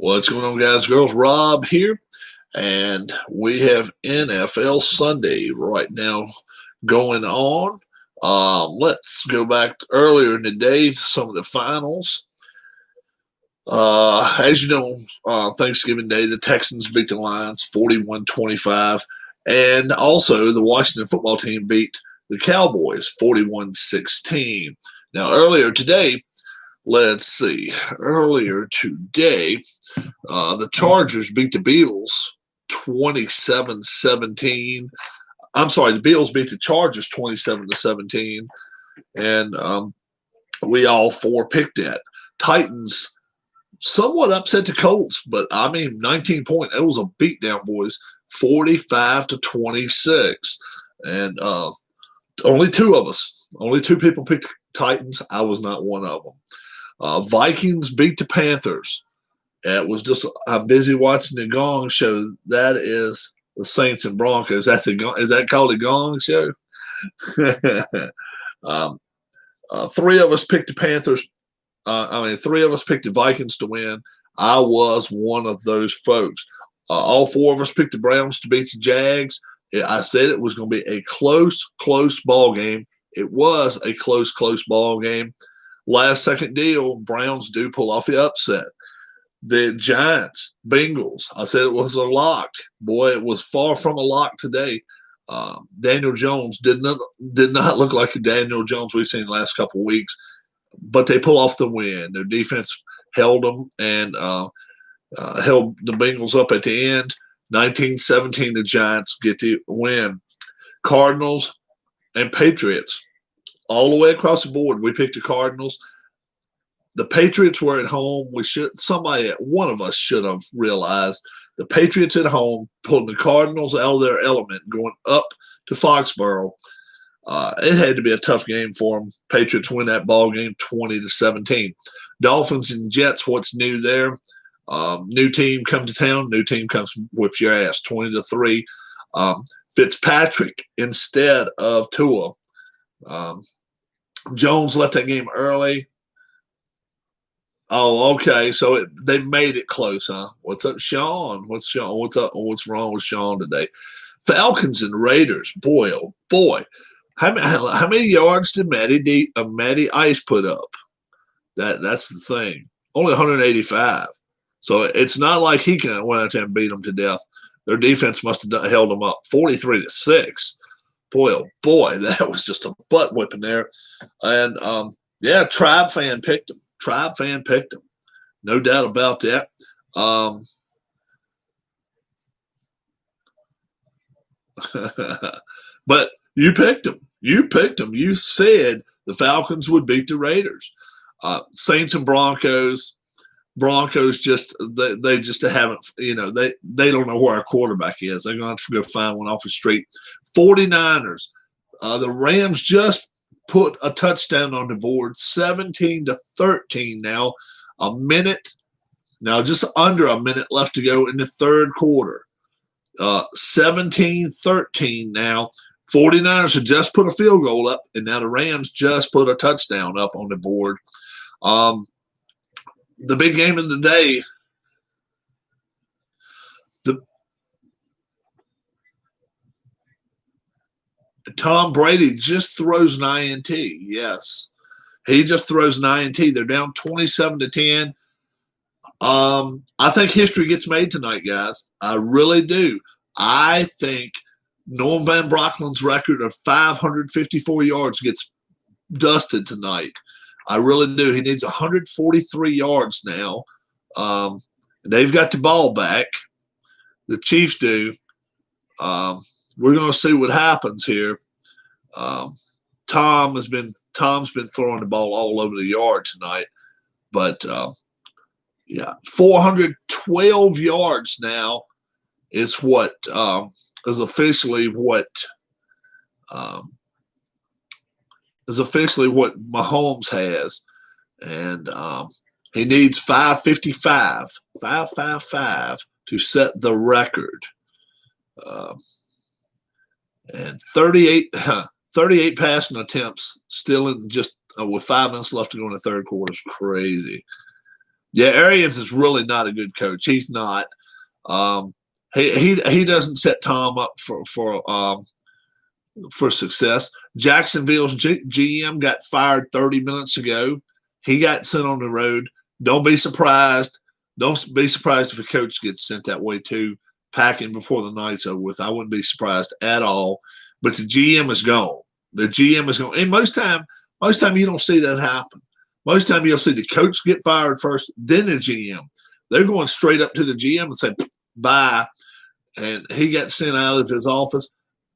What's going on, guys, girls? Rob here, and we have NFL Sunday right now going on. Let's go back earlier in the day to some of the finals. As you know, Thanksgiving Day, the Texans beat the Lions 41-25, and also the Washington football team beat the Cowboys 41-16. Now, earlier today, the Chargers beat the Bills 27-17. I'm sorry, the Bills beat the Chargers 27-17, and we all four picked that. Titans somewhat upset the Colts, but I mean 19 points. It was a beatdown, boys. 45-26, and only two people picked Titans. I was not one of them. Vikings beat the Panthers. It was just, I'm busy watching the Gong Show. That is the Saints and Broncos. Is that called a Gong Show? Three of us picked the Panthers. Three of us picked the Vikings to win. I was one of those folks. All four of us picked the Browns to beat the Jags. I said it was going to be a close ball game. It was a close ball game. Last second deal, Browns do pull off the upset. The Giants, Bengals, I said it was a lock. Boy, it was far from a lock today. Daniel Jones did not look like a Daniel Jones we've seen the last couple of weeks, but they pull off the win. Their defense held them and held the Bengals up at the end. 19-17, the Giants get the win. Cardinals and Patriots. All the way across the board, we picked the Cardinals. The Patriots were at home. One of us should have realized the Patriots at home pulling the Cardinals out of their element, going up to Foxborough. It had to be a tough game for them. Patriots win that ball game 20-17. Dolphins and Jets. What's new there? New team come to town. New team comes whips your ass 20-3. Fitzpatrick instead of Tua. Jones left that game early. Oh, okay. So they made it close, huh? What's up, Sean? What's up? What's wrong with Sean today? Falcons and Raiders. Boy, oh boy. How many yards did Matty Ice put up? That's the thing. Only 185. So it's not like he can went out there and beat them to death. Their defense must have held them up 43-6. Boy, oh boy, that was just a butt whipping there. And Tribe fan picked him. No doubt about that. But you picked them. You said the Falcons would beat the Raiders. Saints and Broncos. Broncos they just haven't, they don't know where our quarterback is. They're going to have to go find one off the street. 49ers. The Rams just put a touchdown on the board, 17-13 now. Just under a minute left to go in the third quarter. 17-13 now. 49ers had just put a field goal up, and now the Rams just put a touchdown up on the board. The big game of the day, Tom Brady just throws an INT. Yes, he just throws an INT. They're down 27-10. I think history gets made tonight, guys. I really do. I think Norm Van Brocklin's record of 554 yards gets dusted tonight. I really do. He needs 143 yards now. They've got the ball back. The Chiefs do. We're going to see what happens here. Tom's been throwing the ball all over the yard tonight, but 412 yards now is what is officially what Mahomes has, and he needs 555 to set the record. And 38 passing attempts still in just with 5 minutes left to go in the third quarter is crazy. Yeah, Arians is really not a good coach. He's not. Um, he doesn't set Tom up for success. Jacksonville's GM got fired 30 minutes ago. He got sent on the road. Don't be surprised. Don't be surprised if a coach gets sent that way too, packing before the night's over with. I wouldn't be surprised at all. But the GM is gone. The GM is gone. And most time you don't see that happen. Most time you'll see the coach get fired first, then the GM. They're going straight up to the GM and say bye, and he got sent out of his office.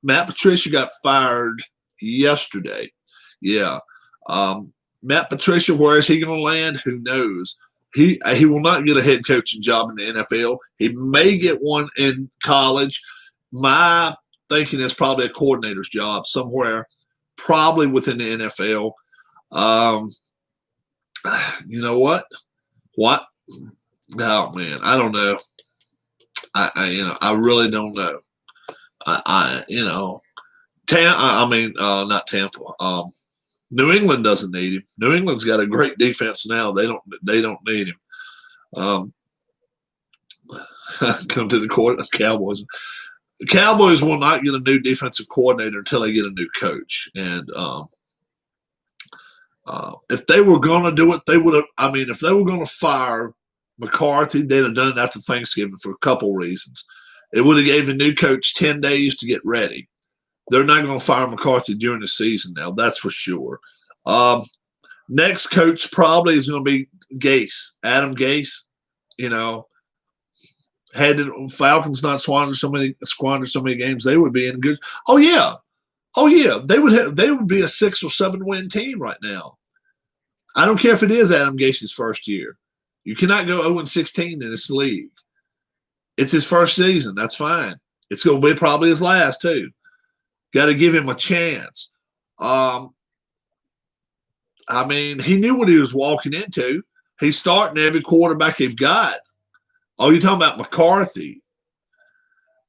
Matt Patricia got fired yesterday. Yeah. Matt Patricia, where is he going to land? Who knows? He will not get a head coaching job in the NFL. He may get one in college. My thinking is probably a coordinator's job somewhere, probably within the NFL. You know what? What? Oh man, I don't know. I really don't know. Not Tampa. New England doesn't need him. New England's got a great defense now. They don't need him. Come to the court, Cowboys. The Cowboys will not get a new defensive coordinator until they get a new coach. And if they were going to do it, they would have. I mean, if they were going to fire McCarthy, they'd have done it after Thanksgiving for a couple reasons. It would have gave the new coach 10 days to get ready. They're not going to fire McCarthy during the season now. That's for sure. Next coach probably is going to be Gase, Adam Gase. You know, had the Falcons not squandered so many games, they would be in good. Oh yeah, they would be a 6 or 7 win team right now. I don't care if it is Adam Gase's first year. You cannot go 0-16 in this league. It's his first season. That's fine. It's going to be probably his last too. Got to give him a chance. I mean, he knew what he was walking into. He's starting every quarterback they've got. Oh, you're talking about McCarthy.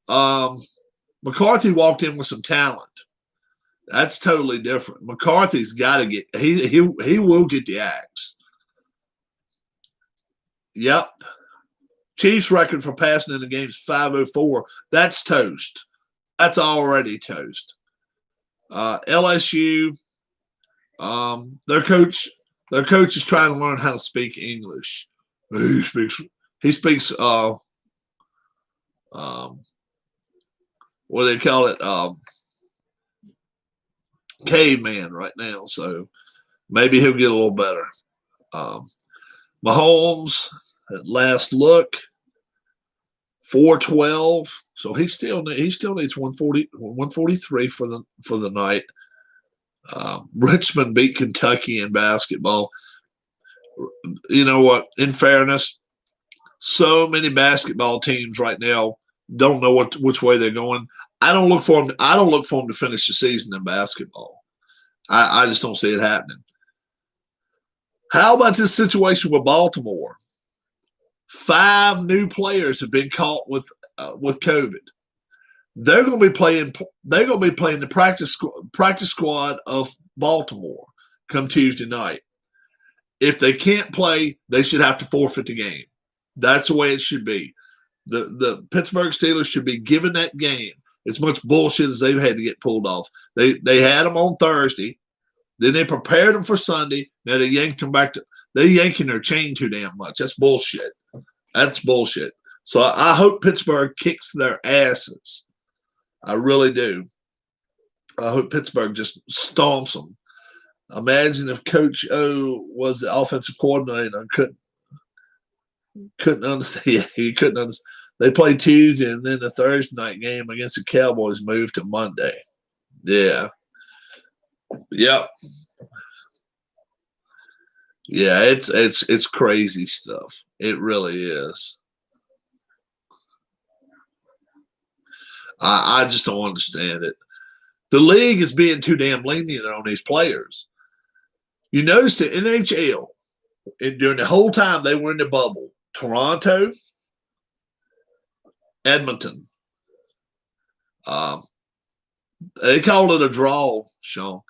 McCarthy walked in with some talent. That's totally different. McCarthy's got to get he will get the axe. Yep. Chiefs record for passing in the game is 504. That's toast. That's already toast. LSU, their coach is trying to learn how to speak English. He speaks what do they call it? Caveman right now. So maybe he'll get a little better. Mahomes at last look, 412. So he still needs 143 for the night. Richmond beat Kentucky in basketball. You know what? In fairness, so many basketball teams right now don't know which way they're going. I don't look for them to finish the season in basketball. I just don't see it happening. How about this situation with Baltimore? 5 new players have been caught with COVID. They're going to be playing the practice squad of Baltimore come Tuesday night. If they can't play, they should have to forfeit the game. That's the way it should be. The Pittsburgh Steelers should be given that game. As much bullshit as they've had to get pulled off. They had them on Thursday. Then they prepared them for Sunday. Now they yanked them back to – they're yanking their chain too damn much. That's bullshit. That's bullshit. So I hope Pittsburgh kicks their asses. I really do. I hope Pittsburgh just stomps them. Imagine if Coach O was the offensive coordinator and couldn't understand. Yeah, he couldn't understand. They played Tuesday, and then the Thursday night game against the Cowboys moved to Monday. Yeah. Yep. Yeah, it's crazy stuff. It really is. I just don't understand it. The league is being too damn lenient on these players. You notice the NHL, during the whole time they were in the bubble, Toronto, Edmonton, they called it a draw, Sean.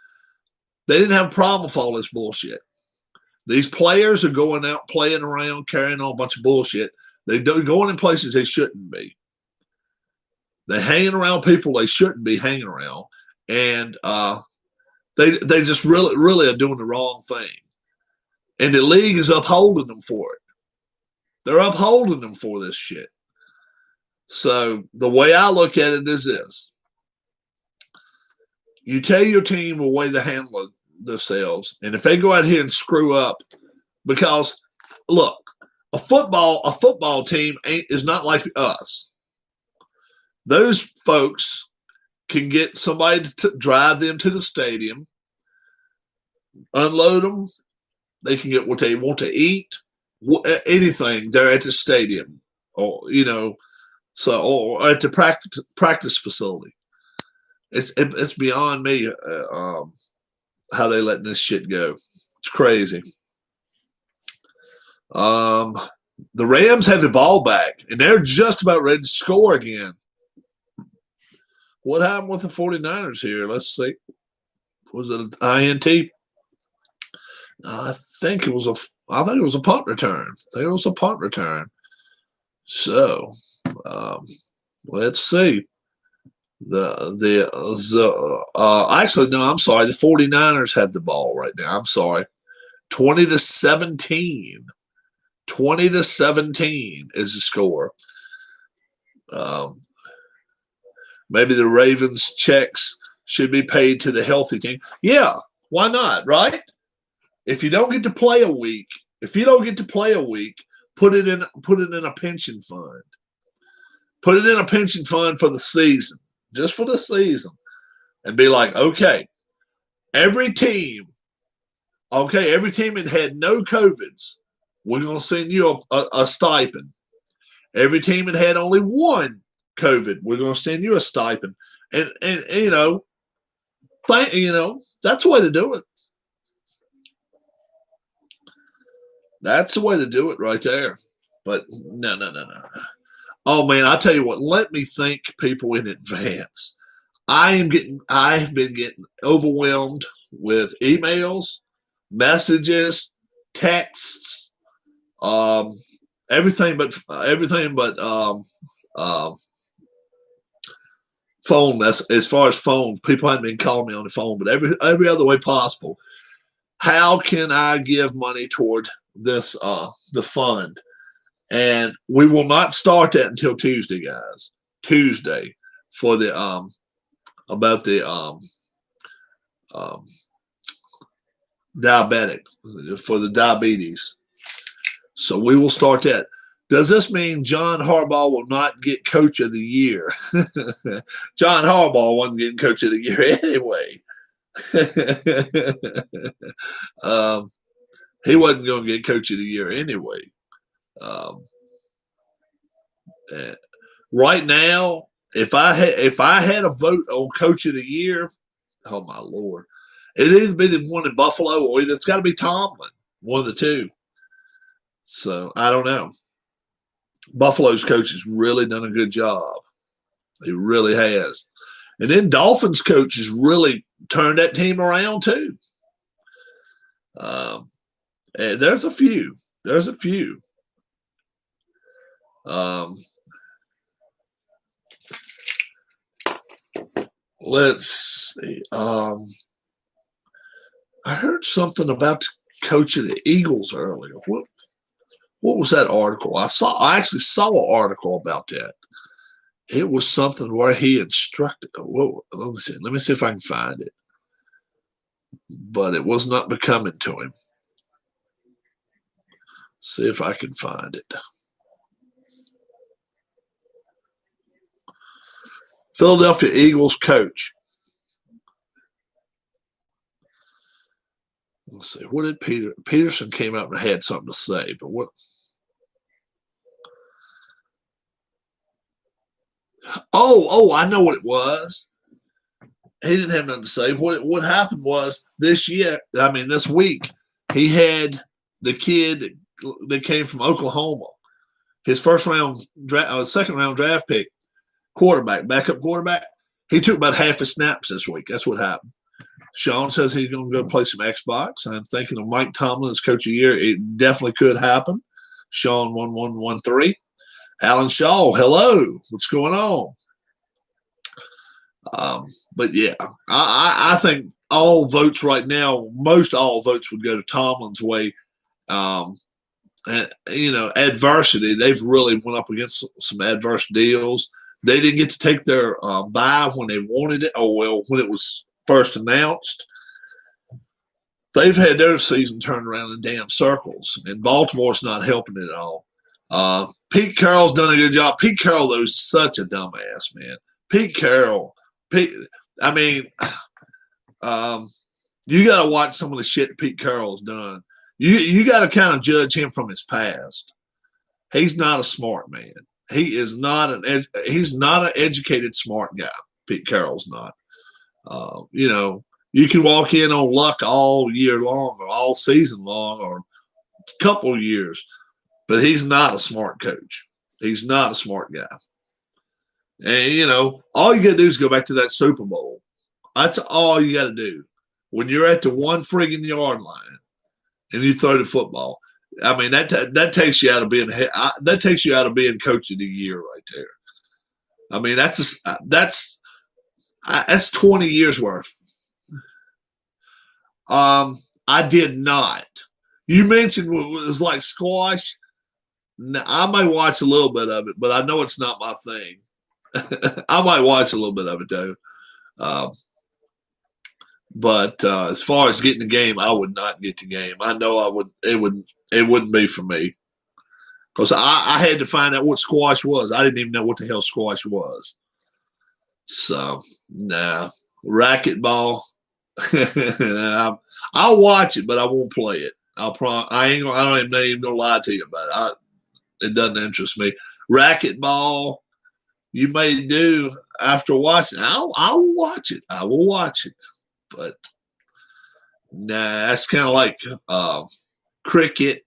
They didn't have a problem with all this bullshit. These players are going out, playing around, carrying on a bunch of bullshit. They're going in places they shouldn't be. They're hanging around people they shouldn't be hanging around. And they just really are doing the wrong thing. And the league is upholding them for it. They're upholding them for this shit. So the way I look at it is this. You tell your team a way to handle themselves. And if they go out here and screw up, because look, a football team is not like us. Those folks can get somebody to drive them to the stadium, unload them. They can get what they want to eat, anything. They're at the stadium, or or at the practice facility. It's beyond me how they letting this shit go. It's crazy. The Rams have the ball back, and they're just about ready to score again. What happened with the 49ers here? Let's see. Was it an INT? I think it was a punt return. So let's see. Actually, no, I'm sorry. The 49ers have the ball right now. I'm sorry. 20-17. 20-17 is the score. Maybe the Ravens checks should be paid to the healthy team. Yeah, why not, right? If you don't get to play a week, put it in a pension fund. Put it in a pension fund for the season, just for the season, and be like, okay, every team that had no COVIDs, we're going to send you a stipend. Every team that had only one COVID, we're going to send you a stipend. And that's the way to do it. That's the way to do it right there. But no. Oh man, I tell you what, let me thank people in advance. I have been getting overwhelmed with emails, messages, texts, everything but phone. As far as phone, people haven't been calling me on the phone, but every other way possible. How can I give money toward this the fund? And we will not start that until Tuesday, guys. Tuesday for the about the diabetic, for the diabetes. So we will start that. Does this mean John Harbaugh will not get Coach of the Year? John Harbaugh wasn't getting Coach of the Year anyway. He wasn't going to get Coach of the Year anyway. Right now, if I had a vote on Coach of the Year, oh my Lord, it'd either be the one in Buffalo or it's got to be Tomlin, one of the two. So I don't know. Buffalo's coach has really done a good job. He really has. And then Dolphins coach has really turned that team around too. And there's a few. Let's see. I heard something about the coach of the Eagles earlier. What was that article? I actually saw an article about that. It was something where he instructed. Let me see if I can find it. But it was not becoming to him. See if I can find it. Philadelphia Eagles coach. Let's see. What did Peterson came out and had something to say, but what? Oh, I know what it was. He didn't have nothing to say. What happened was this week, he had the kid that came from Oklahoma, his second round draft pick, backup quarterback. He took about half his snaps this week. That's what happened. Sean says he's going to go play some Xbox. I'm thinking of Mike Tomlin as coach of the year. It definitely could happen. Sean 1113. Alan Shaw, hello. What's going on? But yeah, I think all votes right now, most all votes would go to Tomlin's way. And, adversity. They've really went up against some adverse deals. They didn't get to take their bye when they wanted it, when it was first announced. They've had their season turned around in damn circles, and Baltimore's not helping it at all. Pete Carroll's done a good job. Pete Carroll, though, is such a dumbass, man. Pete Carroll. You got to watch some of the shit Pete Carroll's done. You got to kind of judge him from his past. He's not a smart man. He is not he's not an educated, smart guy. Pete Carroll's not. You can walk in on luck all year long or all season long or a couple of years, but he's not a smart coach. He's not a smart guy. And, all you got to do is go back to that Super Bowl. That's all you got to do. When you're at the one friggin' yard line and you throw the football, I mean, that takes you out of being coach of the year right there. I mean, that's 20 years worth. I did not. You mentioned it was like squash. I might watch a little bit of it, but I know it's not my thing. I might watch a little bit of it though. But as far as getting the game, I would not get the game. I know I would. It wouldn't be for me because I had to find out what squash was. I didn't even know what the hell squash was. So nah, racquetball. I'll watch it, but I won't play it. I don't even gonna lie to you about it. It doesn't interest me. Racquetball, you may do after watching. I'll watch it. I will watch it, but nah, that's kind of like cricket.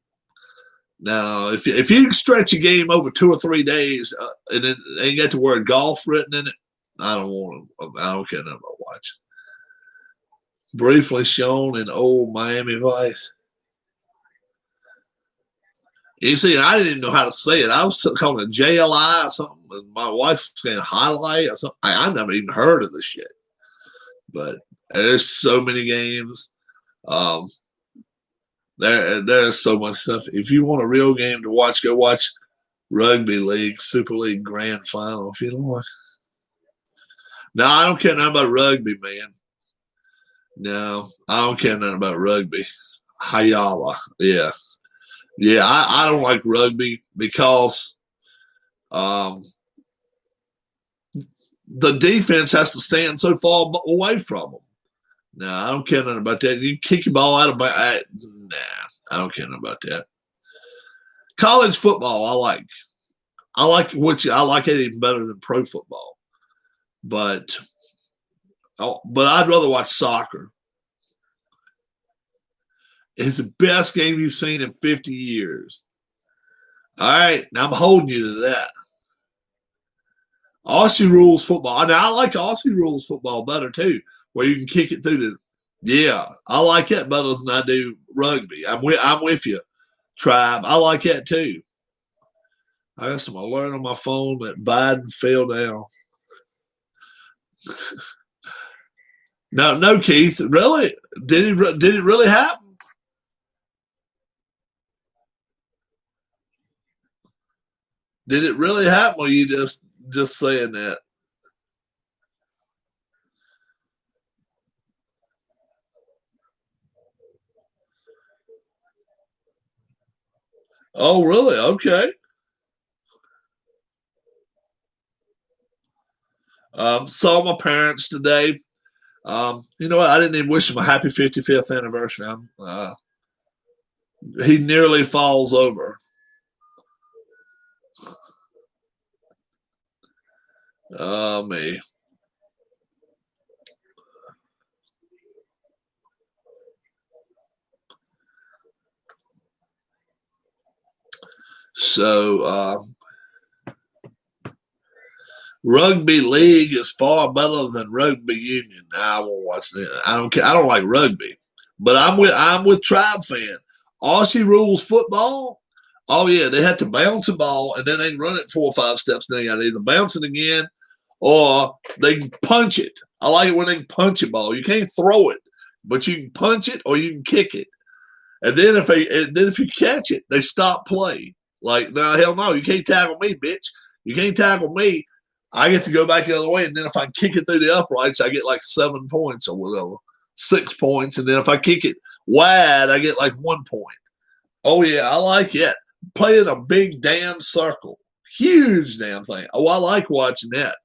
Now, if you can stretch a game over 2 or 3 days and it ain't got the word golf written in it, I don't care nothing about watching. Briefly shown in old Miami Vice. You see, I didn't even know how to say it. I was calling it JLI or something, and my wife was saying highlight or something. I never even heard of this shit. But there's so many games. There's so much stuff. If you want a real game to watch, go watch Rugby League, Super League Grand Final. If you don't watch. No, I don't care nothing about rugby, man. No, I don't care nothing about rugby. Hayala. Yeah. Yeah, I don't like rugby because the defense has to stand so far away from them. No, I don't care nothing about that. You kick your ball out of my I don't care nothing about that. College football, I like. I like it even better than pro football. But I'd rather watch soccer. It's the best game you've seen in 50 years. All right, now I'm holding you to that. Aussie rules football. Now, I like Aussie rules football better too, where you can kick it through the. Yeah, I like that better than I do rugby. I'm with you, Tribe. I like that too. I got some alert on my phone that Biden fell down. No, Keith. Really? Did it really happen? Did it really happen, or are you just saying that? Oh, really? Okay. Saw my parents today. You know what? I didn't even wish him a happy 55th anniversary. He nearly falls over. Me. So Rugby league is far better than rugby union. Nah, I won't watch that. I don't care. I don't like rugby, but I'm with Tribe fan. Aussie rules football. Oh yeah, they have to bounce a ball and then they can run it 4 or 5 steps. Then they got to either bounce it again or they can punch it. I like it when they can punch a ball. You can't throw it, but you can punch it or you can kick it. And then if you catch it, they stop play. Like, no, hell no, you can't tackle me, bitch. You can't tackle me. I get to go back the other way, and then if I kick it through the uprights, I get like 7 points or whatever, 6 points, and then if I kick it wide, I get like 1 point. Oh yeah, I like it. Playing a big damn circle, huge damn thing. Oh, I like watching that.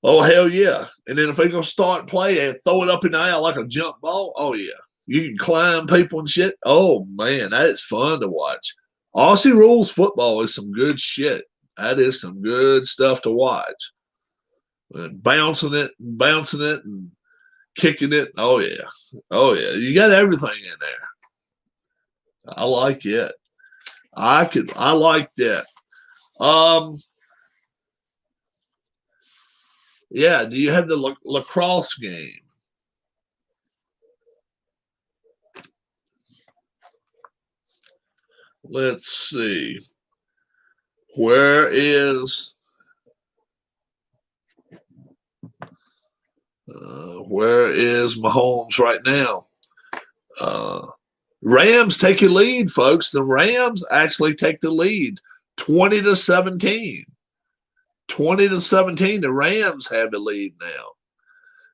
Oh hell yeah! And then if they're gonna start play and throw it up in the air like a jump ball, oh yeah, you can climb people and shit. Oh man, that is fun to watch. Aussie rules football is some good shit. That is some good stuff to watch. And bouncing it, and kicking it. Oh yeah, oh yeah. You got everything in there. I like it. I like that. Um, yeah. Do you have the lacrosse game? Let's see. Where is Mahomes right now? Rams take a lead, folks. The Rams actually take the lead, 20-17. 20-17. The Rams have the lead now.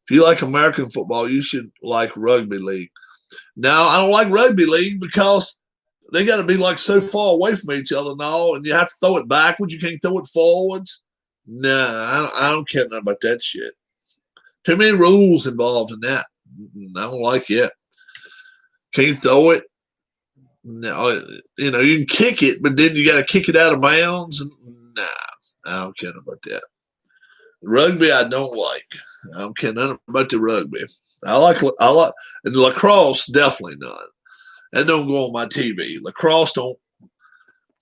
If you like American football, you should like rugby league. Now, I don't like rugby league because they got to be like so far away from each other now, and you have to throw it backwards. You can't throw it forwards. Nah, I don't care nothing about that shit. Too many rules involved in that. I don't like it. Can't throw it. No, you can kick it, but then you got to kick it out of bounds. Nah, I don't care about that. Rugby, I don't like. I don't care nothing about the rugby. I like, and lacrosse, definitely not. That don't go on my TV. Lacrosse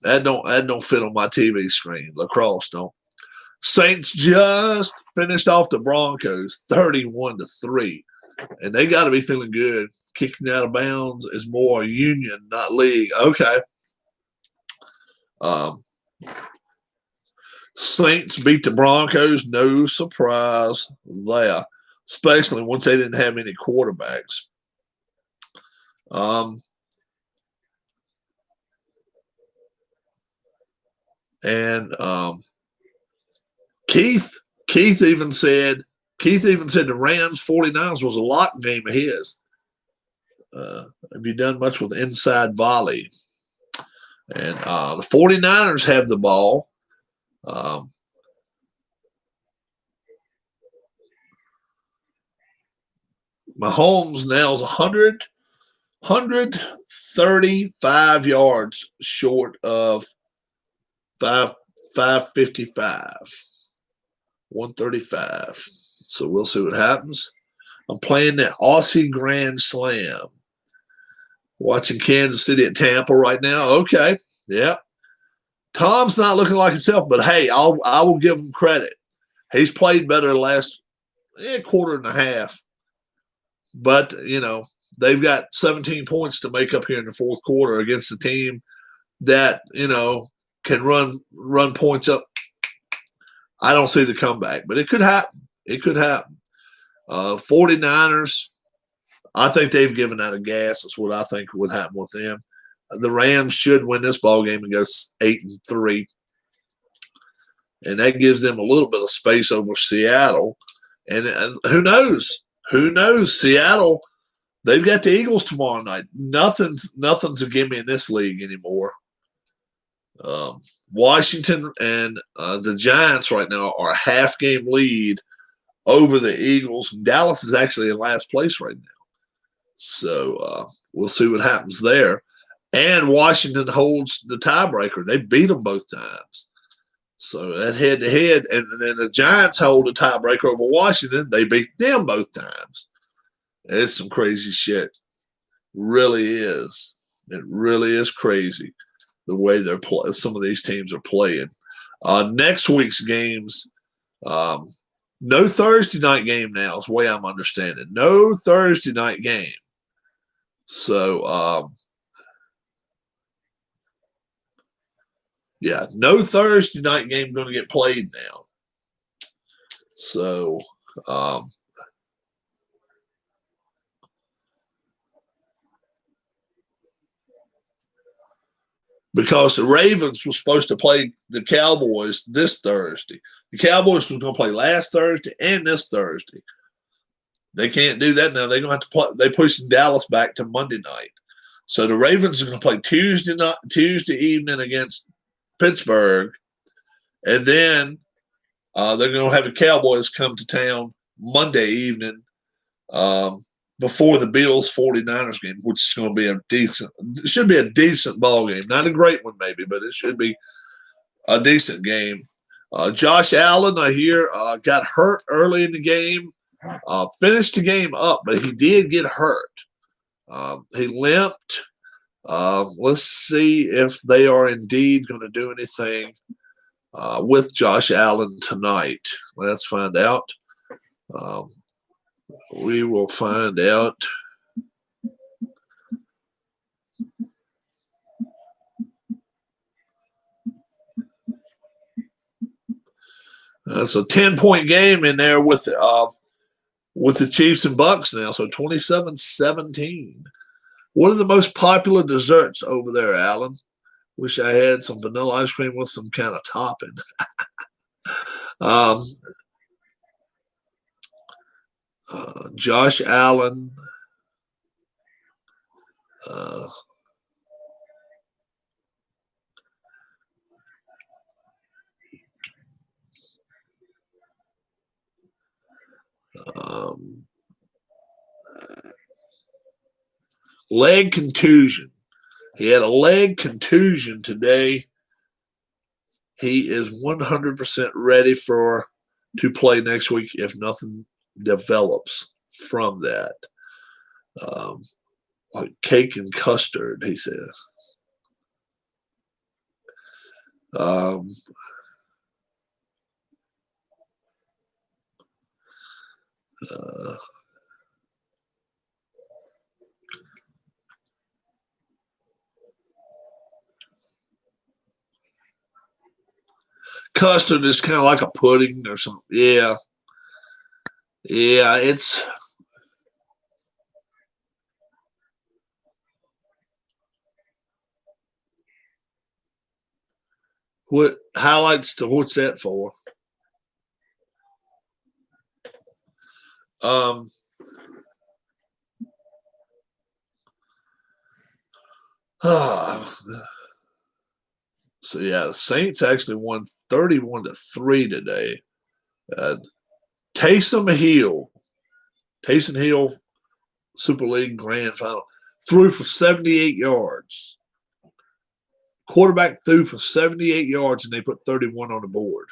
that don't fit on my TV screen. Lacrosse don't. Saints just finished off the Broncos 31-3. And they got to be feeling good. Kicking out of bounds is more union, not league. Okay. Saints beat the Broncos. No surprise there, especially once they didn't have any quarterbacks. And Keith even said the Rams 49ers was a lock game of his. Have you done much with inside volley? And the 49ers have the ball. Mahomes nails 135 yards short of 555. 135. So we'll see what happens. I'm playing the Aussie Grand Slam. Watching Kansas City at Tampa right now. Okay. Yeah. Tom's not looking like himself, but hey, I will give him credit. He's played better the last quarter and a half. But, they've got 17 points to make up here in the fourth quarter against a team that, can run points up. I don't see the comeback, but it could happen. It could happen. 49ers, I think they've given out a gas. That's what I think would happen with them. The Rams should win this ball game and go 8-3. And that gives them a little bit of space over Seattle. And who knows? Who knows? Seattle, they've got the Eagles tomorrow night. Nothing's a gimme in this league anymore. Washington and the Giants right now are a half-game lead over the Eagles. Dallas is actually in last place right now. So we'll see what happens there. And Washington holds the tiebreaker. They beat them both times. So that head-to-head. And then the Giants hold the tiebreaker over Washington. They beat them both times. It's some crazy shit. Really is. It really is crazy the way some of these teams are playing. Next week's games, no Thursday night game now is the way I'm understanding. No Thursday night game. So, yeah, no Thursday night game going to get played now. So, because the Ravens were supposed to play the Cowboys this Thursday. The Cowboys was going to play last Thursday and this Thursday. They can't do that now. They're going to have to play. They pushed Dallas back to Monday night. So the Ravens are going to play Tuesday evening against Pittsburgh, and then they're going to have the Cowboys come to town Monday evening before the Bills 49ers game, which is going to be it should be a decent ball game. Not a great one maybe, but it should be a decent game. Josh Allen, I hear, got hurt early in the game. Finished the game up, but he did get hurt. He limped. Let's see if they are indeed going to do anything with Josh Allen tonight. Let's find out. We will find out. It's a 10-point game in there with the Chiefs and Bucks now, so 27-17. What are the most popular desserts over there, Alan? Wish I had some vanilla ice cream with some kind of topping. Josh Allen. Leg contusion. He had a leg contusion today. He is 100% ready to play next week if nothing develops from that. Like cake and custard, he says. Custard is kind of like a pudding or something. Yeah. Yeah, it's what highlights to what's that for? So yeah, the Saints actually won 31-3 today. Taysom Hill Super League Grand Final, threw for 78 yards. Quarterback threw for 78 yards, and they put 31 on the board.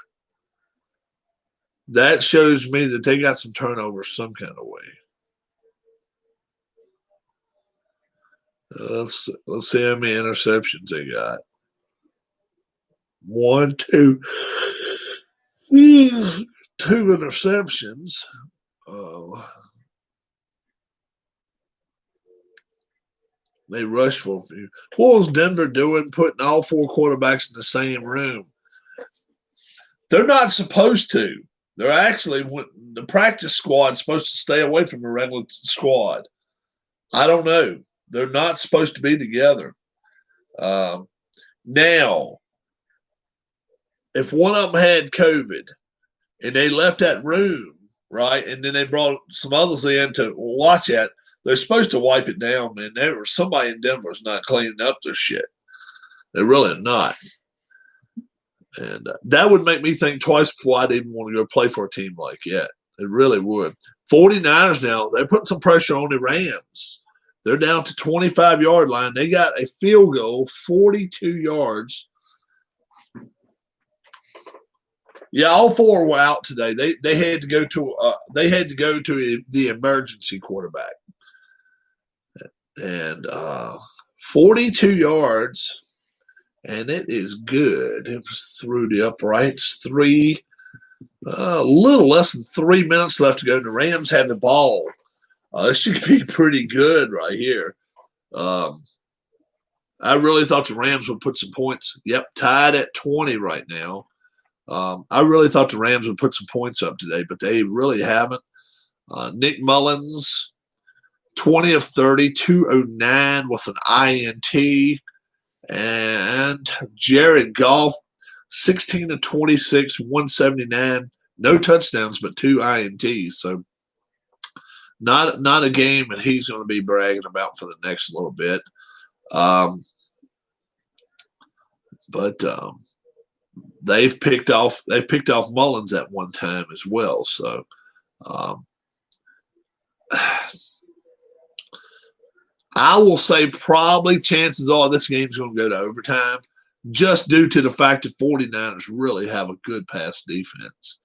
That shows me that they got some turnovers some kind of way. Let's see how many interceptions they got. 1, 2, 2 interceptions. They rushed for a few. What was Denver doing, putting all 4 quarterbacks in the same room? They're not supposed to. They're actually, the practice squad's supposed to stay away from the regular squad. I don't know. They're not supposed to be together. Now, if one of them had COVID and they left that room, right, and then they brought some others in to watch it, they're supposed to wipe it down, man. Somebody in Denver's not cleaning up their shit. They're really not. And that would make me think twice before I'd even want to go play for a team like that. It really would. 49ers now, they're putting some pressure on the Rams. They're down to 25-yard line. They got a field goal, 42 yards. Yeah, all 4 were out today. They had to go to the emergency quarterback. And 42 yards and it is good. It was through the uprights. A little less than 3 minutes left to go. The Rams have the ball. This should be pretty good right here. I really thought the Rams would put some points. Yep, tied at 20 right now. I really thought the Rams would put some points up today, but they really haven't. Nick Mullins, 20 of 30, 209 with an INT. And Jared Goff, 16 of 26, 179. No touchdowns, but 2 INTs. So not a game that he's going to be bragging about for the next little bit. But they've picked off Mullins at one time as well. So I will say probably chances are this game's going to go to overtime, just due to the fact that 49ers really have a good pass defense.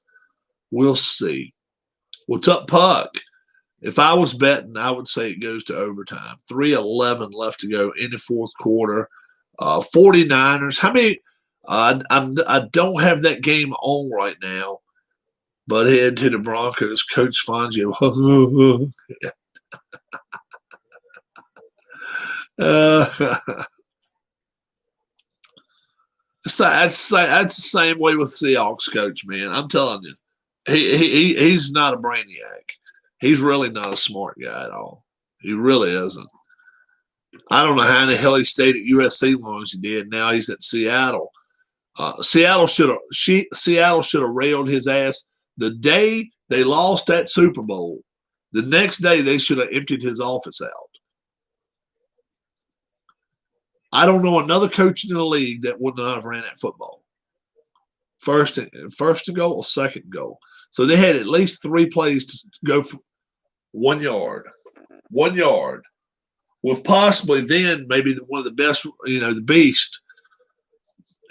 We'll see. What's up, Puck? If I was betting, I would say it goes to overtime. 3:11 left to go in the fourth quarter. 49ers. How many? I don't have that game on right now, but head to the Broncos. Coach Fangio. That's the same way with Seahawks coach, man. I'm telling you, he's not a brainiac. He's really not a smart guy at all. He really isn't. I don't know how in the hell he stayed at USC long as he did. Now he's at Seattle. Seattle should have railed his ass the day they lost that Super Bowl. The next day they should have emptied his office out. I don't know another coach in the league that would not have ran that football. First and goal or second goal. So they had at least 3 plays to go for 1 yard. 1 yard. With possibly then maybe one of the best, the beast.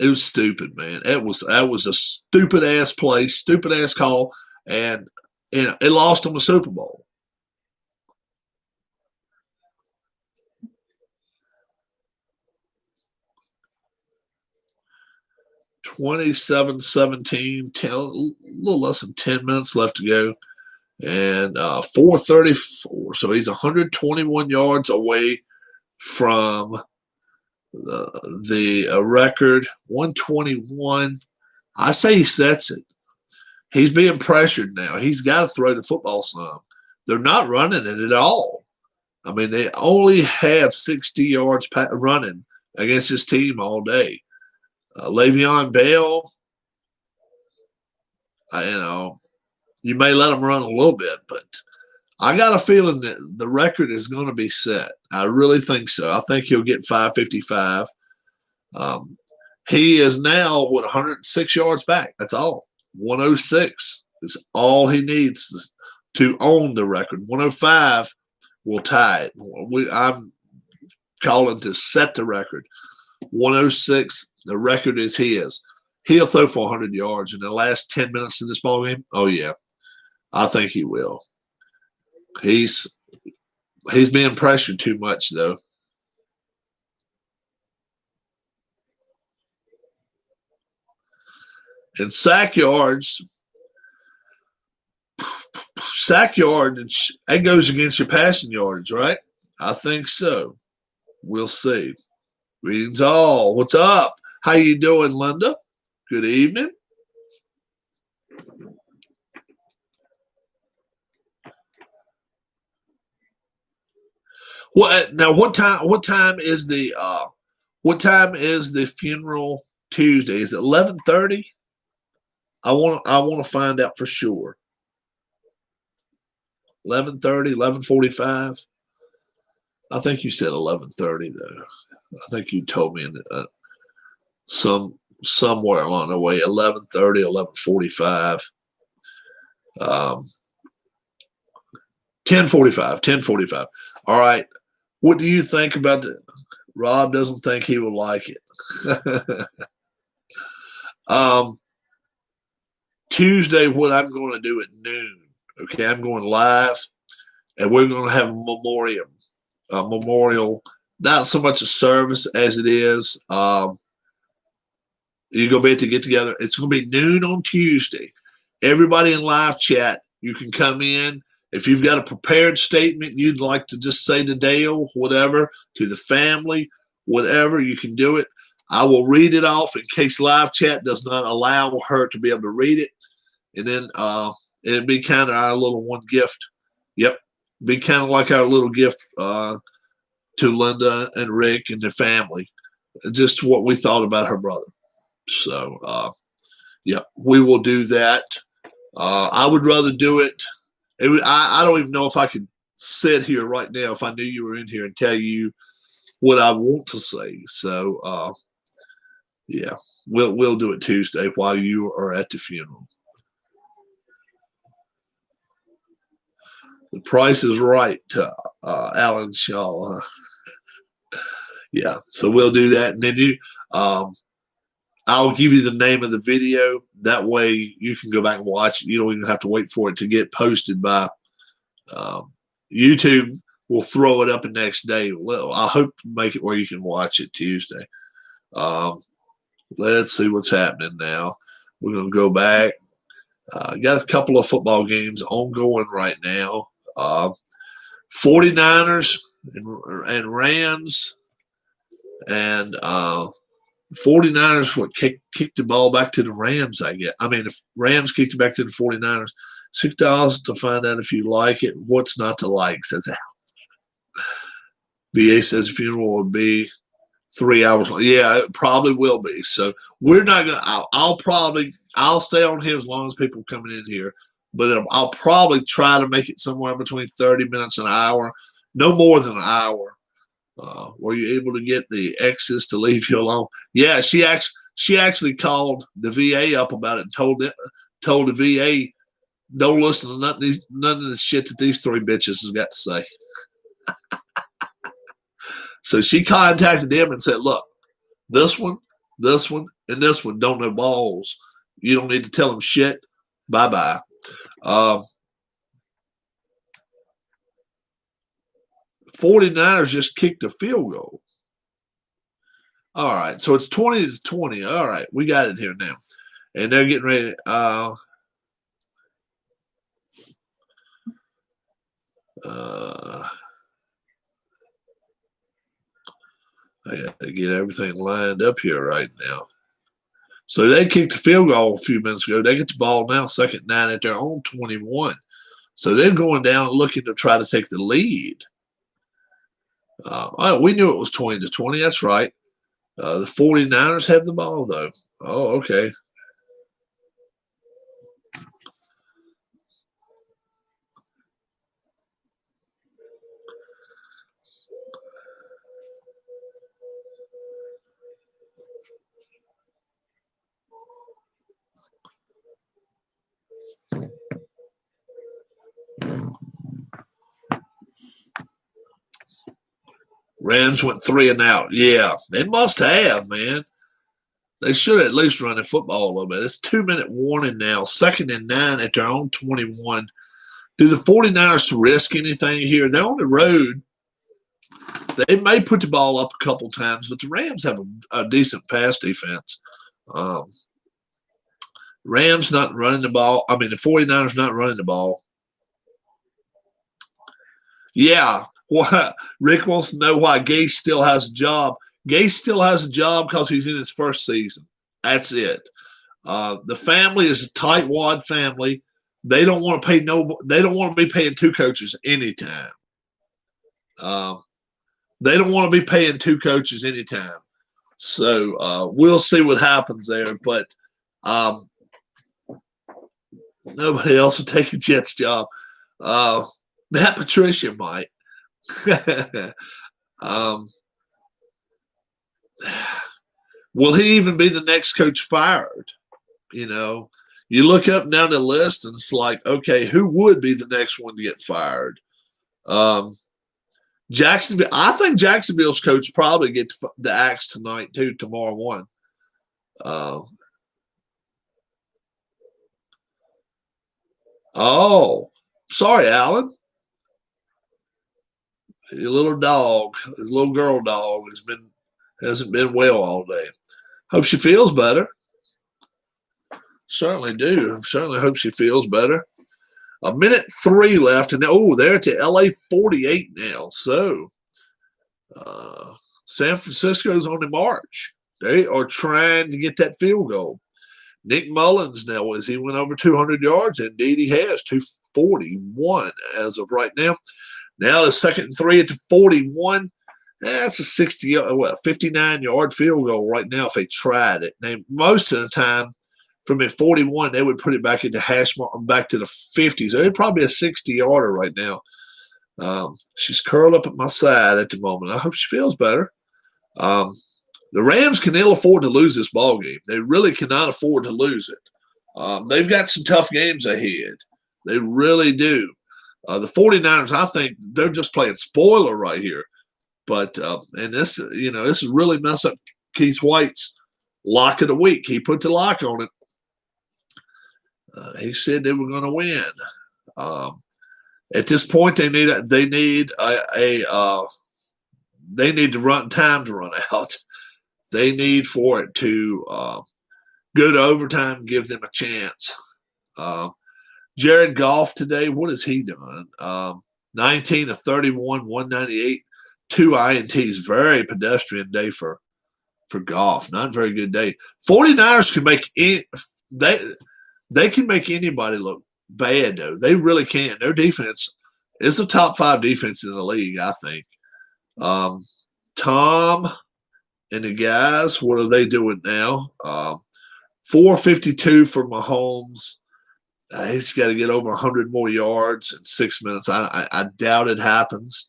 It was stupid, man. That was a stupid ass play, stupid ass call, and it lost them the Super Bowl. (27-17), a little less than 10 minutes left to go, and 4:34. So he's 121 yards away from the record. 121. I say he sets it. He's being pressured now. He's got to throw the football some. They're not running it at all. I mean, they only have 60 yards running against this team all day. Le'Veon Bell, you may let him run a little bit, but I got a feeling that the record is going to be set. I really think so. I think he'll get 555. He is now, 106 yards back. That's all. 106 is all he needs to own the record. 105 will tie it. I'm calling to set the record. 106, the record is his. He'll throw for 100 yards in the last 10 minutes of this ball game. Oh, yeah. I think he will. He's being pressured too much, though. And sack yards, that goes against your passing yards, right? I think so. We'll see. Greetings all. What's up? How you doing, Linda? Good evening. What time is the funeral Tuesday? Is it 11:30? I want to find out for sure. 11:30, 11:45. I think you said 11:30 though. I think you told me somewhere along the way 11:30, 11:45. 10:45. All right. What do you think about the Rob doesn't think he will like it. Tuesday, what I'm going to do at noon. Okay, I'm going live, and we're going to have a memorial. Not so much a service as it is You're going to be able to get together. It's going to be noon on Tuesday. Everybody in live chat, you can come in. If you've got a prepared statement you'd like to just say to Dale, whatever, to the family, whatever, you can do it. I will read it off in case live chat does not allow her to be able to read it. And then it'd be kind of our little one gift. Yep. Be kind of like our little gift to Linda and Rick and their family. Just what we thought about her brother. So, yeah, we will do that. I would rather do it. I don't even know if I could sit here right now if I knew you were in here and tell you what I want to say. So, yeah, we'll do it Tuesday while you are at the funeral. The Price is Right, Alan Shaw. Yeah, so we'll do that, and then I'll give you the name of the video. That way you can go back and watch it. You don't even have to wait for it to get posted by YouTube. Will throw it up the next day. Well, I hope to make it where you can watch it Tuesday. Let's see what's happening now. We're going to go back. Got a couple of football games ongoing right now. 49ers and Rams, and 49ers kicked the ball back to the Rams, I guess. I mean, the Rams kicked it back to the 49ers. $6 to find out if you like it. What's not to like, says Al. VA says the funeral will be 3 hours long. Yeah, it probably will be. So we're not going to, I'll stay on here as long as people are coming in here. But I'll probably try to make it somewhere between 30 minutes and an hour. No more than an hour. Were you able to get the exes to leave you alone? Yeah, she actually called the VA up about it and told the VA, don't listen to none of the shit that these three bitches has got to say. So she contacted them and said, look, this one, and this one don't know balls. You don't need to tell them shit. Bye-bye. 49ers just kicked a field goal. All right, so it's 20-20. All right, we got it here now. And they're getting ready. I got to get everything lined up here right now. So they kicked a field goal a few minutes ago. They get the ball now, 2nd and 9 at their own 21. So they're going down looking to try to take the lead. We knew it was 20-20. That's right. The 49ers have the ball, though. Oh, okay. Rams went 3 and out. Yeah, they must have, man. They should at least run the football a little bit. It's 2-minute warning now. 2nd and 9 at their own 21. Do the 49ers risk anything here? They're on the road. They may put the ball up a couple times, but the Rams have a decent pass defense. Rams not running the ball. I mean, the 49ers not running the ball. Yeah. Rick wants to know why Gase still has a job. Gase still has a job because he's in his first season. That's it. The family is a tightwad family. They don't want to pay They don't want to be paying two coaches anytime. They don't want to be paying two coaches anytime. So we'll see what happens there. But nobody else will take a Jets job. Matt Patricia might. Will he even be the next coach fired? You know, you look up and down the list and it's like, okay, who would be the next one to get fired? Jacksonville. I think Jacksonville's coach probably get the axe tonight too, tomorrow one. Oh, sorry, Alan. Your little dog, his little girl dog, hasn't been well all day. Hope she feels better. Certainly do. Certainly hope she feels better. A minute 3 left, and they're at the LA 48 now. So San Francisco's on the march. They are trying to get that field goal. Nick Mullins now, as he went over 200 yards, indeed he has 241 as of right now. Now the 2nd and 3 at the 41. That's a 59-yard field goal right now if they tried it. Now, most of the time, from at 41, they would put it back into hash mark, back to the 50s. So it'd probably be a 60-yarder right now. She's curled up at my side at the moment. I hope she feels better. The Rams can ill afford to lose this ball game. They really cannot afford to lose it. They've got some tough games ahead. They really do. The 49ers, I think they're just playing spoiler right here. But and this is really mess up Keith White's lock of the week. He put the lock on it. He said they were going to win. At this point, they need to run time to run out. They need for it to go to overtime and give them a chance. Jared Goff today, what has he done? 19 of 31, 198, 2 INTs. Very pedestrian day for Goff. Not a very good day. 49ers can make they can make anybody look bad, though. They really can. Their defense is a top 5 defense in the league, I think. Tom and the guys, what are they doing now? 452 for Mahomes. He's got to get over 100 more yards in 6 minutes. I doubt it happens.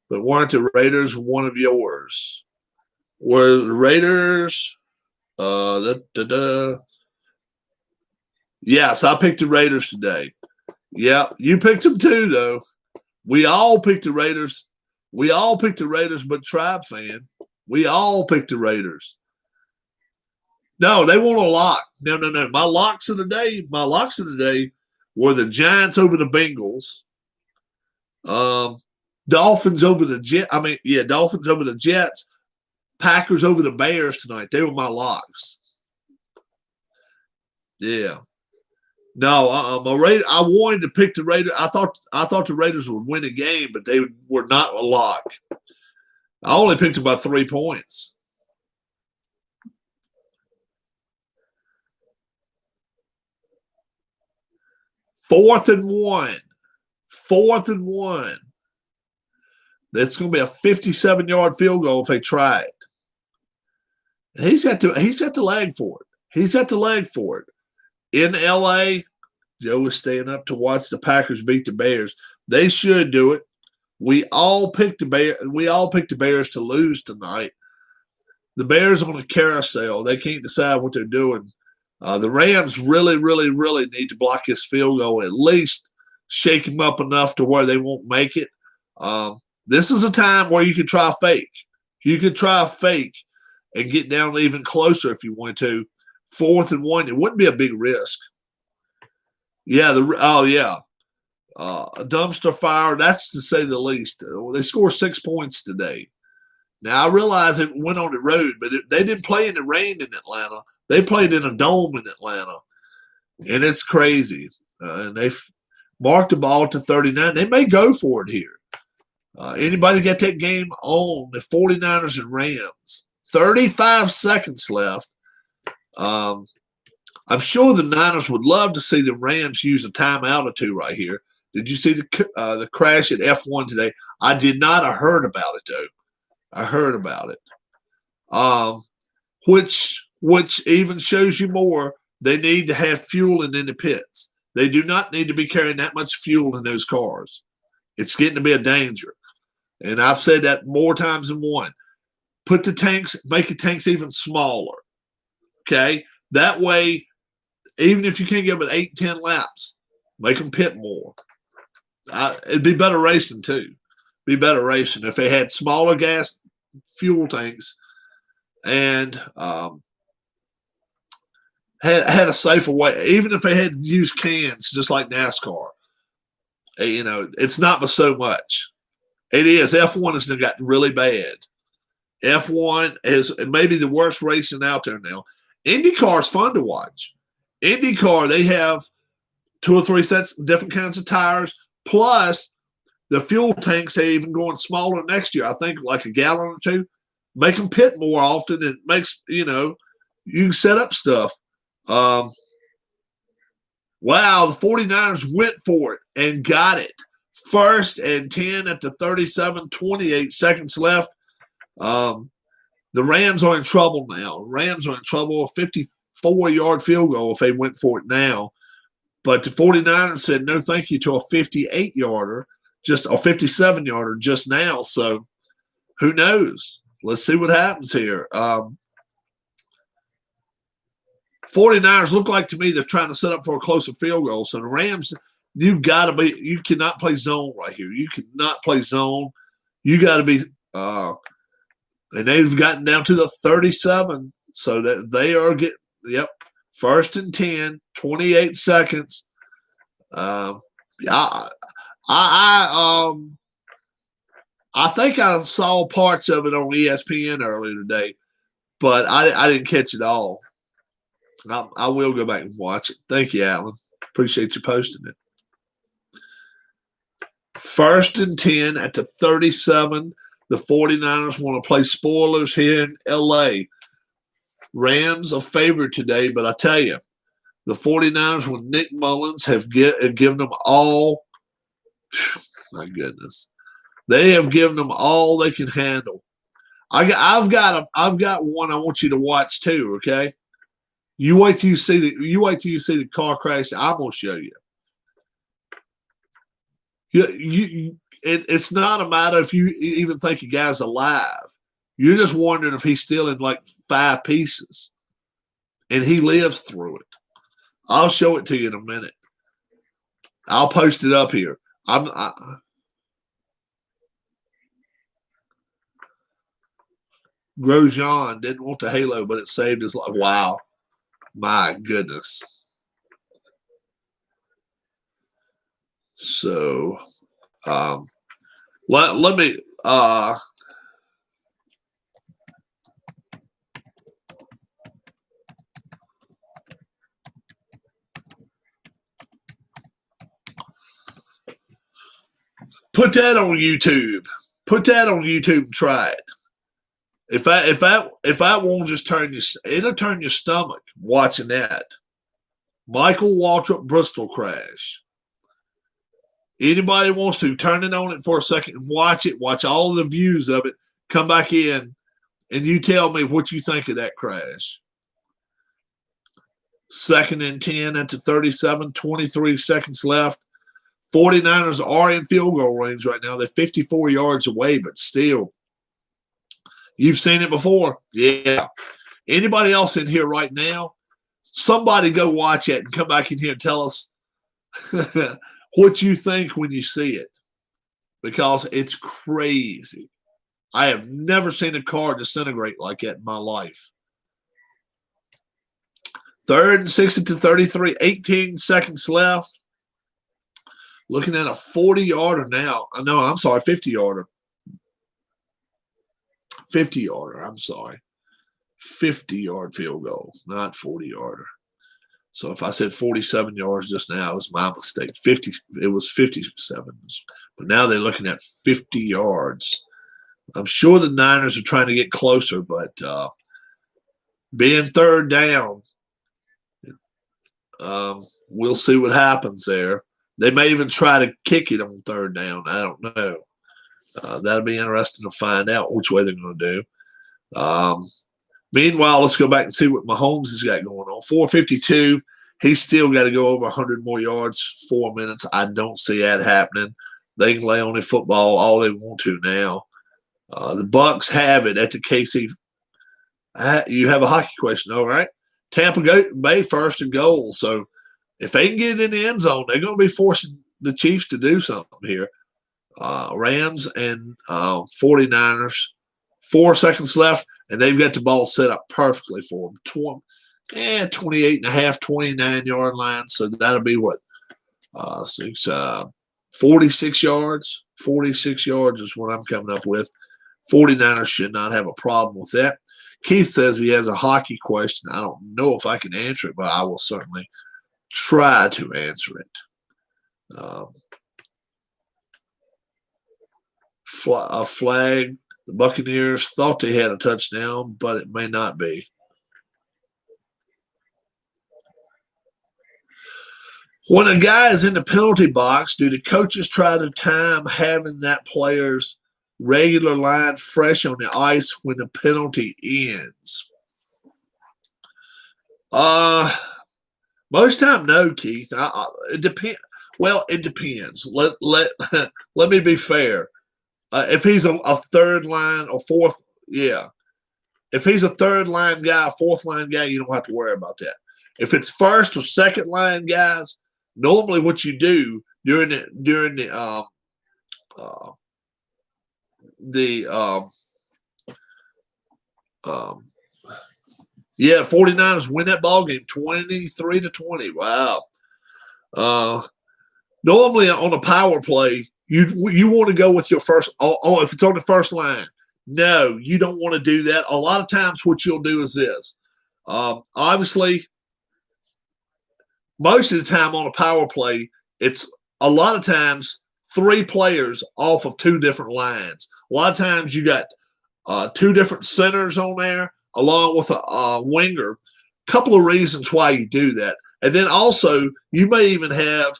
But weren't the Raiders one of yours? Were the Raiders? Yes, I picked the Raiders today. Yeah, you picked them too, though. We all picked the Raiders. We all picked the Raiders, but Tribe fan. We all picked the Raiders. No, they want a lock. No. My locks of the day were the Giants over the Bengals. Dolphins over the Dolphins over the Jets. Packers over the Bears tonight. They were my locks. Yeah. No, I wanted to pick the Raiders. I thought the Raiders would win a game, but they were not a lock. I only picked about 3 points. Fourth and one. That's going to be a 57-yard field goal if they try it. And he's got the leg for it. In LA, Joe is staying up to watch the Packers beat the Bears. They should do it. We all picked the Bears to lose tonight. The Bears on a carousel. They can't decide what they're doing. The Rams really, really, really need to block his field goal, at least shake him up enough to where they won't make it. This is a time where you could try fake. You could try fake and get down even closer if you wanted to. 4th and 1, it wouldn't be a big risk. Yeah, a dumpster fire, that's to say the least. They scored 6 points today. Now, I realize it went on the road, but they didn't play in the rain in Atlanta. They played in a dome in Atlanta, and it's crazy. And they've marked the ball to 39. They may go for it here. Anybody got that game on, the 49ers and Rams? 35 seconds left. I'm sure the Niners would love to see the Rams use a timeout or 2 right here. Did you see the crash at F1 today? I did not. I heard about it, though. I heard about it. Which even shows you more. They need to have fueling in the pits. They do not need to be carrying that much fuel in those cars. It's getting to be a danger. And I've said that more times than one. Make the tanks even smaller. Okay? That way, even if you can't get them at 8, 10 laps, make them pit more. It'd be better racing, too. Be better racing if they had smaller gas fuel tanks and had a safer way. Even if they had used cans, just like NASCAR. It's not but so much. It is. F1 has got really bad. F1 is maybe the worst racing out there now. IndyCar is fun to watch. IndyCar, they have 2 or 3 sets, different kinds of tires, plus the fuel tanks, they even going smaller next year. I think like a gallon or two. Make them pit more often. It makes, you can set up stuff. Wow, the 49ers went for it and got it. 1st and 10 at the 37, 28 seconds left. The Rams are in trouble now. Rams are in trouble. A 54-yard field goal if they went for it now. But the 49ers said no thank you to a 58-yarder, just a 57-yarder just now. So who knows? Let's see what happens here. 49ers look like to me they're trying to set up for a closer field goal. So the Rams, you cannot play zone right here. You cannot play zone. You got to be and they've gotten down to the 37. So that they are getting, 1st and 10, 28 seconds. I think I saw parts of it on ESPN earlier today, but I didn't catch it all. I will go back and watch it. Thank you, Alan. Appreciate you posting it. 1st and 10 at the 37. The 49ers want to play spoilers here in L.A. Rams are favored today, but I tell you, the 49ers with Nick Mullins have given them all – my goodness. They have given them all they can handle. I've got one I want you to watch too, okay? You wait till you see the car crash. I'm gonna show you. It's not a matter if you even think a guy's alive. You're just wondering if he's still in like 5 pieces, and he lives through it. I'll show it to you in a minute. I'll post it up here. Grosjean didn't want the halo, but it saved his life. Wow. My goodness. So, let me put that on YouTube. Put that on YouTube and try it. If I won't just it'll turn your stomach watching that. Michael Waltrip Bristol crash. Anybody wants to turn it on it for a second and watch it, watch all of the views of it, come back in, and you tell me what you think of that crash. 2nd and 10 at the 37, 23 seconds left. 49ers are in field goal range right now. They're 54 yards away, but still. You've seen it before? Yeah. Anybody else in here right now? Somebody go watch it and come back in here and tell us what you think when you see it, because it's crazy. I have never seen a car disintegrate like that in my life. 3rd and 6 at the 33, 18 seconds left. Looking at a 40-yarder now. No, I'm sorry, 50-yarder. 50-yarder, I'm sorry. 50-yard field goal, not 40-yarder. So if I said 47 yards just now, it was my mistake. It was 57. But now they're looking at 50 yards. I'm sure the Niners are trying to get closer, but being 3rd down, we'll see what happens there. They may even try to kick it on 3rd down. I don't know. That'll be interesting to find out which way they're going to do. Meanwhile, let's go back and see what Mahomes has got going on. 452. He's still got to go over 100 more yards, 4 minutes. I don't see that happening. They can lay on the football all they want to now. The Bucks have it at the KC. You have a hockey question, all right? Tampa Bay 1st and goal. So if they can get in the end zone, they're going to be forcing the Chiefs to do something here. Rams and 49ers. 4 seconds left, and they've got the ball set up perfectly for them. 28 and a half, 29-yard line. So that'll be what? 46 yards. 46 yards is what I'm coming up with. 49ers should not have a problem with that. Keith says he has a hockey question. I don't know if I can answer it, but I will certainly try to answer it. A flag. The Buccaneers thought they had a touchdown, but it may not be. When a guy is in the penalty box, do the coaches try to time having that player's regular line fresh on the ice when the penalty ends? Most time, no, Keith. It depends. Well, it depends. Let me be fair. If he's a third line or fourth, yeah. If he's a third line guy, fourth line guy, you don't have to worry about that. If it's first or second line guys, normally what you do during the 49ers win that ball game 23-20. Wow. Normally on a power play, you want to go with your first. Oh, if it's on the first line, no, you don't want to do that. A lot of times, what you'll do is this. Obviously, most of the time on a power play, it's a lot of times 3 players off of 2 different lines. A lot of times you got 2 different centers on there, along with a winger. A couple of reasons why you do that, and then also you may even have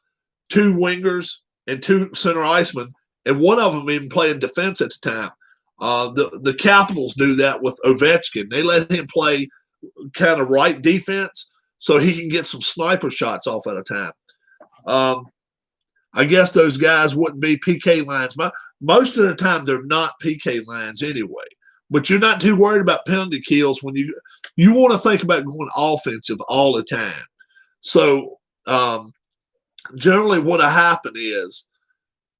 2 wingers and 2 center icemen, and one of them even playing defense at the time. The Capitals do that with Ovechkin. They let him play kind of right defense so he can get some sniper shots off at a time. I guess those guys wouldn't be PK lines. Most of the time, they're not PK lines anyway. But you're not too worried about penalty kills when you want to think about going offensive all the time. So generally what'll happen is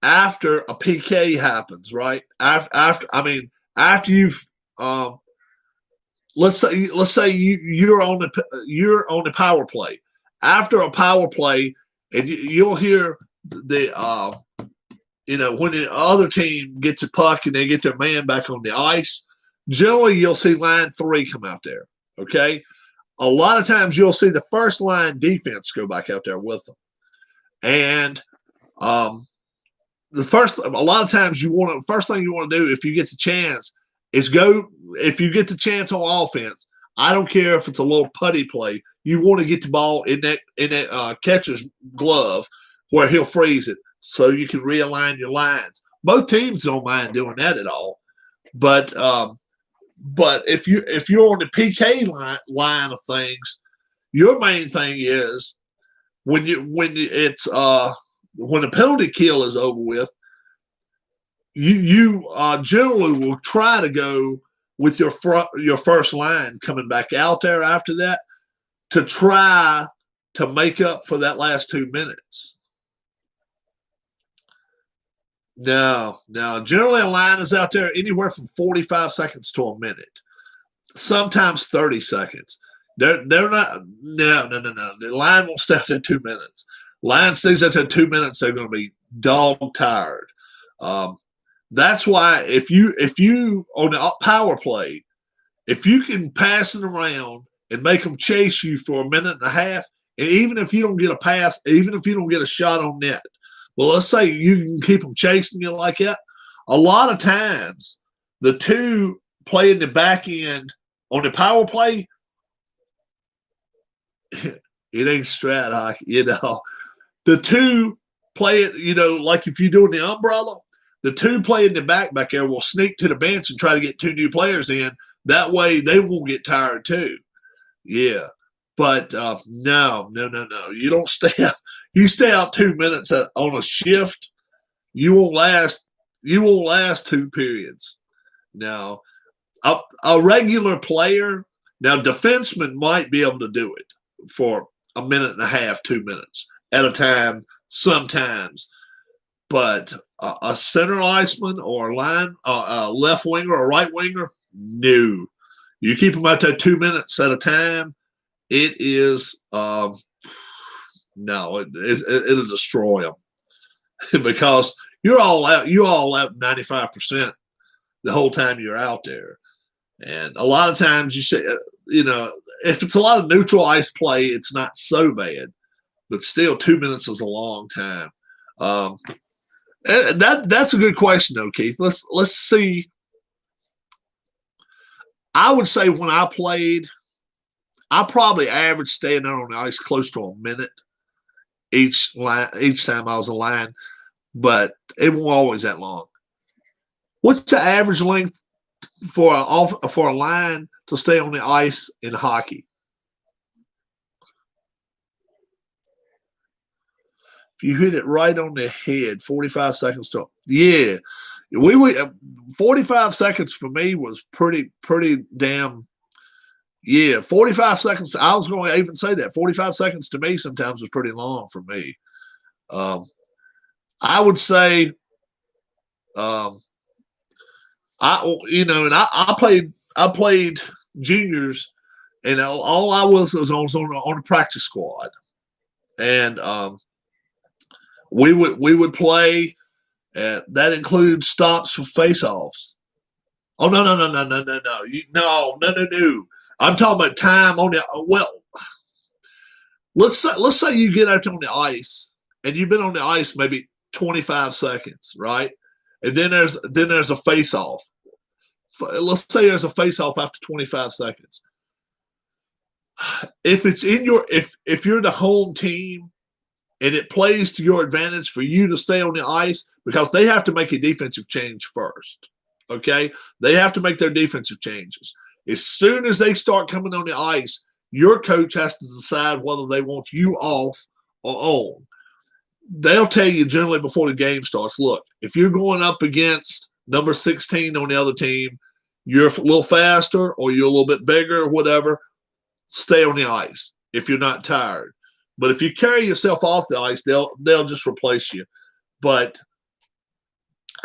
after a PK happens, right? After you've let's say you're on the power play. After a power play, and you'll hear the when the other team gets a puck and they get their man back on the ice, generally you'll see line 3 come out there. Okay, a lot of times you'll see the first line defense go back out there with them. And a lot of times first thing you want to do if you get the chance is if you get the chance on offense, I don't care if it's a little putty play, you want to get the ball in that catcher's glove where he'll freeze it so you can realign your lines. Both teams don't mind doing that at all. But if you're on the PK line of things, your main thing is when the penalty kill is over with, you generally will try to go with your first line coming back out there after that to try to make up for that last 2 minutes. No. Generally a line is out there anywhere from 45 seconds to a minute, sometimes 30 seconds. They're not. No. The line won't stay out there 2 minutes. Line stays out there 2 minutes, they're going to be dog tired. That's why if you on the power play, if you can pass it around and make them chase you for a minute and a half, and even if you don't get a pass, even if you don't get a shot on net, well, let's say you can keep them chasing you like that. A lot of times, the 2 playing the back end on the power play, it ain't strat hockey, The 2 play it, like if you're doing the umbrella, the 2 playing the back there will sneak to the bench and try to get 2 new players in. That way they won't get tired too. Yeah. But no. You don't stay out. You stay out 2 minutes on a shift. You won't last 2 periods. Now, a regular player, now defensemen might be able to do it for a minute and a half, 2 minutes at a time sometimes. But a center iceman or a left winger or right winger, no. You keep them out there 2 minutes at a time. It is it'll destroy them because you're all out 95%. the whole time you're out there. And a lot of times you say, if it's a lot of neutral ice play, it's not so bad. But still, 2 minutes is a long time. That's a good question, though, Keith. Let's see. I would say when I played, I probably averaged staying there on the ice close to a minute each time I was in line, but it wasn't always that long. What's the average length for a line to stay on the ice in hockey? If you hit it right on the head, 45 seconds to we 45 seconds for me was pretty damn. Yeah, 45 seconds. I was going to even say that 45 seconds to me sometimes was pretty long for me. I would say, I played juniors, and all I was on a practice squad, and we would play. That includes stops for face-offs. Oh no! No! I'm talking about time on the Let's say you get out on the ice and you've been on the ice maybe 25 seconds, right? And then there's a face-off. Let's say there's a face-off after 25 seconds. If it's if you're the home team and it plays to your advantage for you to stay on the ice, because they have to make a defensive change first. Okay? They have to make their defensive changes. As soon as they start coming on the ice, your coach has to decide whether they want you off or on. They'll tell you generally before the game starts, look, if you're going up against number 16 on the other team, you're a little faster or you're a little bit bigger or whatever, stay on the ice if you're not tired. But if you carry yourself off the ice, they'll just replace you. But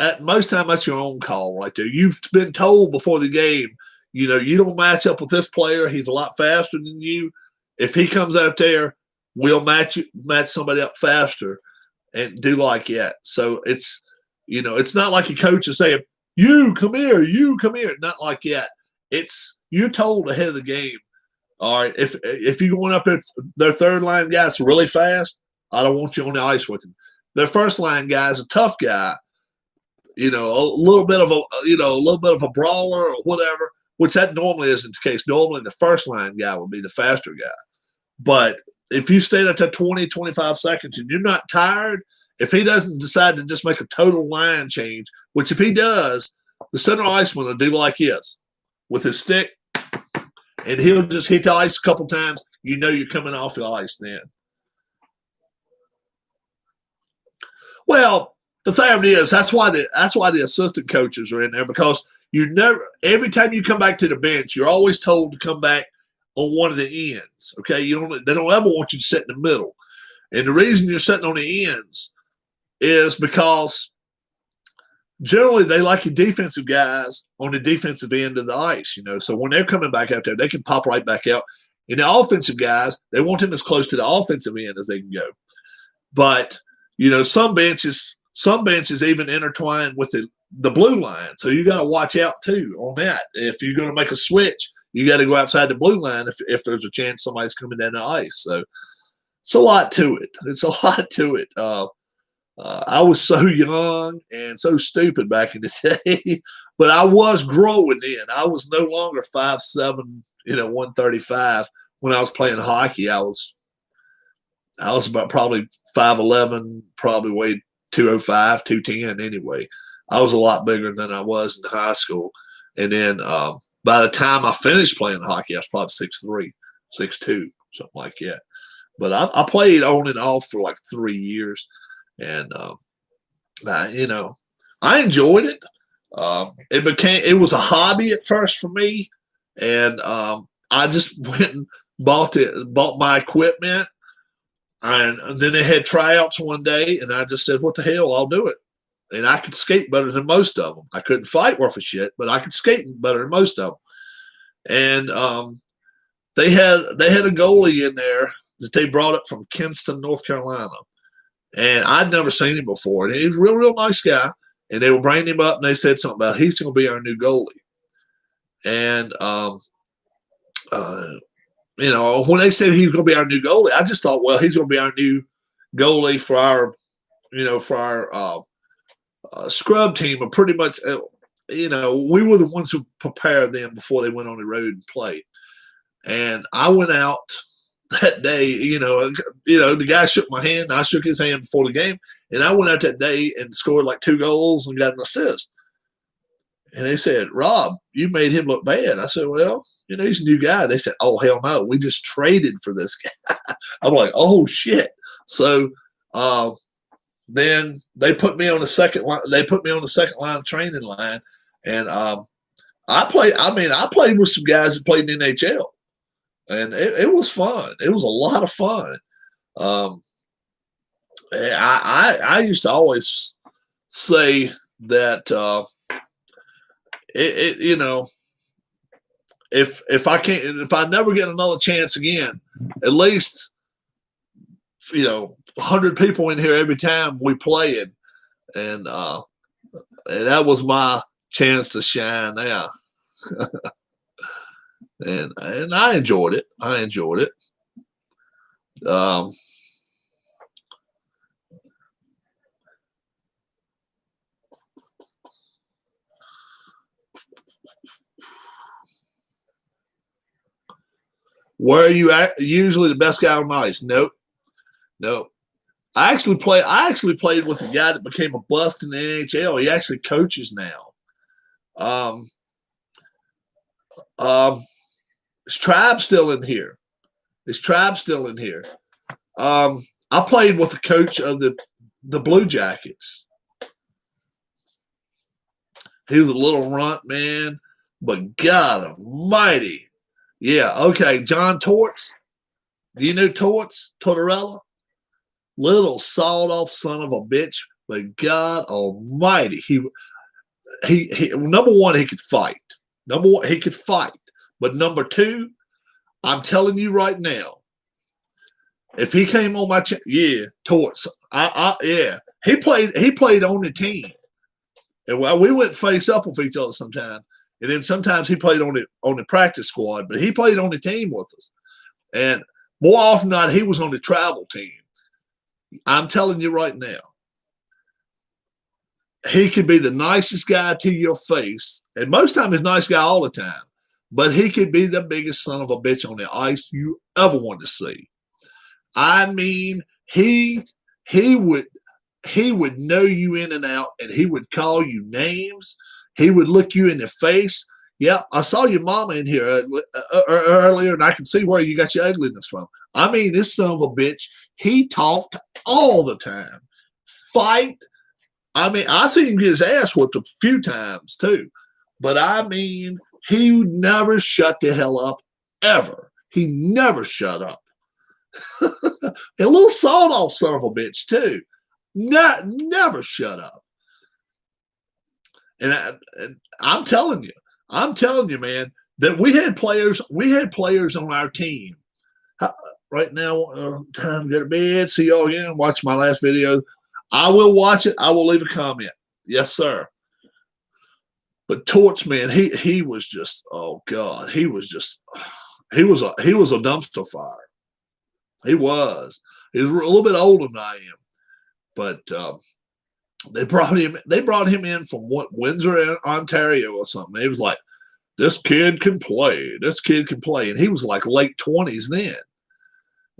at most time, that's your own call right there. You've been told before the game, you don't match up with this player. He's a lot faster than you. If he comes out there, we'll match somebody up faster and do like that. So it's not like a coach is saying, you come here. Not like that. It's you're told ahead of the game. All right, if you're going up there, their third line guy's really fast, I don't want you on the ice with him. Their first line guy's a tough guy, a little bit of a brawler or whatever, which that normally isn't the case. Normally the first line guy would be the faster guy. But if you stay there to 20, 25 seconds and you're not tired, if he doesn't decide to just make a total line change, which if he does, the center iceman will do like this with his stick, and he'll just hit the ice a couple times. You're coming off the ice then. Well, the thing is, that's why the assistant coaches are in there, because every time you come back to the bench, you're always told to come back on one of the ends. Okay, they don't ever want you to sit in the middle, and the reason you're sitting on the ends is because generally they like your defensive guys on the defensive end of the ice. So when they're coming back out there, they can pop right back out. And the offensive guys, they want them as close to the offensive end as they can go. But some benches even intertwine with the blue line. So you got to watch out too on that. If you're going to make a switch, you got to go outside the blue line if there's a chance somebody's coming down the ice. So it's a lot to it. I was so young and so stupid back in the day, but I was growing then. I was no longer 5'7", 135 when I was playing hockey. I was about probably 5'11", probably weighed 205, 210 anyway. I was a lot bigger than I was in high school. And then by the time I finished playing hockey, I was probably 6'3", 6'2", something like that. But I played on and off for like 3 years. And I enjoyed it. It was a hobby at first for me, and I just went and bought my equipment, and then they had tryouts one day, and I just said, "What the hell? I'll do it." And I could skate better than most of them. I couldn't fight worth a shit, but I could skate better than most of them. And they had a goalie in there that they brought up from Kinston, North Carolina. And I'd never seen him before. And he was a real nice guy. and they were bringing him up, and they said something about he's going to be our new goalie. And when they said he was going to be our new goalie, I just thought, well, he's going to be our new goalie for our, scrub team. But pretty much, we were the ones who prepared them before they went on the road and played. And I went out that day, the guy shook my hand. I shook his hand before the game. And I went out that day and scored like 2 goals and got an assist. And they said, Rob, you made him look bad. I said, well, he's a new guy. They said, oh, hell no. We just traded for this guy. I'm like, oh, shit. So then they put me on the second line. They put me on the second line training line. And I played with some guys who played in the NHL. And it was fun. It was a lot of fun. I used to always say that if I never get another chance again, at least 100 people in here every time we played, and that was my chance to shine now. and I enjoyed it. Where are you at? Usually the best guy on the ice? Nope. I actually played with a guy that became a bust in the NHL. He actually coaches now. His tribe's still in here. I played with the coach of the Blue Jackets. He was a little runt, man, but God almighty. Yeah, okay, John Torts. Do you know Torts? Tortorella? Little sawed-off son of a bitch, but God almighty. He number one, he could fight. But number two, I'm telling you right now, if he came on my Torts. He played on the team. And we went face up with each other sometimes. And then sometimes he played on the practice squad, but he played on the team with us. And more often than not, he was on the travel team. I'm telling you right now, he could be the nicest guy to your face. And most times he's a nice guy all the time. But he could be the biggest son of a bitch on the ice you ever wanted to see. I mean, he would know you in and out, and he would call you names. He would look you in the face. Yeah, I saw your mama in here earlier, and I can see where you got your ugliness from. I mean, this son of a bitch, he talked all the time. Fight. I mean, I seen him get his ass whooped a few times too. But I mean, he never shut the hell up, ever. He never shut up. A little sawed-off son of a bitch too. Never shut up. And I'm telling you, man, that we had players on our team. Right now, time to go to bed. See y'all again. Watch my last video. I will watch it. I will leave a comment. Yes, sir. But Torch, man, he was just, oh God, he was a dumpster fire. He was. He was a little bit older than I am, but they brought him in from Windsor, Ontario, or something. He was like, this kid can play. And he was like late 20s then,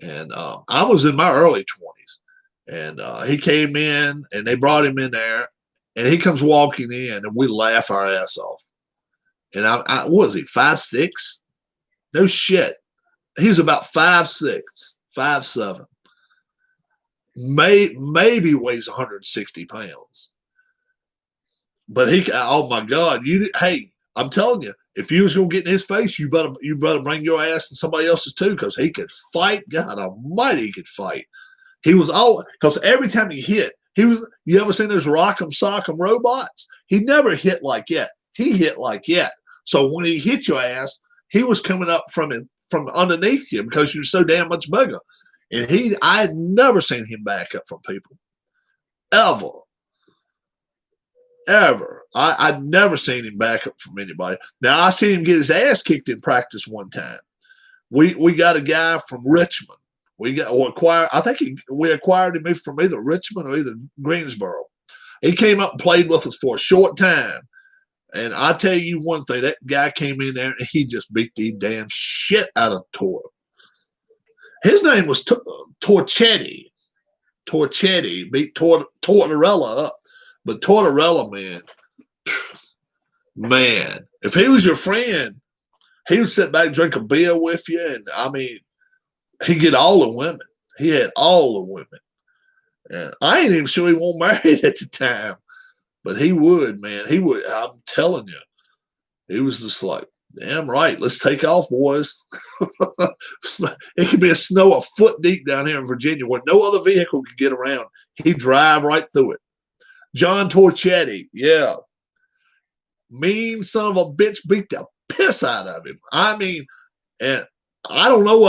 and I was in my early 20s, and he came in, and they brought him in there, and he comes walking in, and we laugh our ass off. And I what was he, 5'6"? No shit. He was about 5'6", 5'7". Maybe weighs 160 pounds. But oh my God, hey, I'm telling you, if you was gonna get in his face, you better bring your ass and somebody else's too, because he could fight. God almighty, he could fight. He was all, because every time he hit, you ever seen those Rock'em Sock'em robots? He never hit like that. He hit like that. So when he hit your ass, he was coming up from underneath you because you're so damn much bigger. And I had never seen him back up from people. Ever. ever. I'd never seen him back up from anybody. Now, I seen him get his ass kicked in practice one time. We got a guy from Richmond. I think we acquired him from either Richmond or either Greensboro. He came up and played with us for a short time. And I tell you one thing, that guy came in there and he just beat the damn shit out of Tor. His name was Torchetti. Torchetti beat Tortorella up. But Tortorella, man, if he was your friend, he would sit back and drink a beer with you. And, I mean, he'd get all the women. He had all the women. And I ain't even sure he wasn't married at the time. But he would, man. He would. I'm telling you. He was just like, damn right. Let's take off, boys. It could be a snow a foot deep down here in Virginia where no other vehicle could get around. He'd drive right through it. John Torchetti, yeah. Mean son of a bitch beat the piss out of him. I mean, and I don't know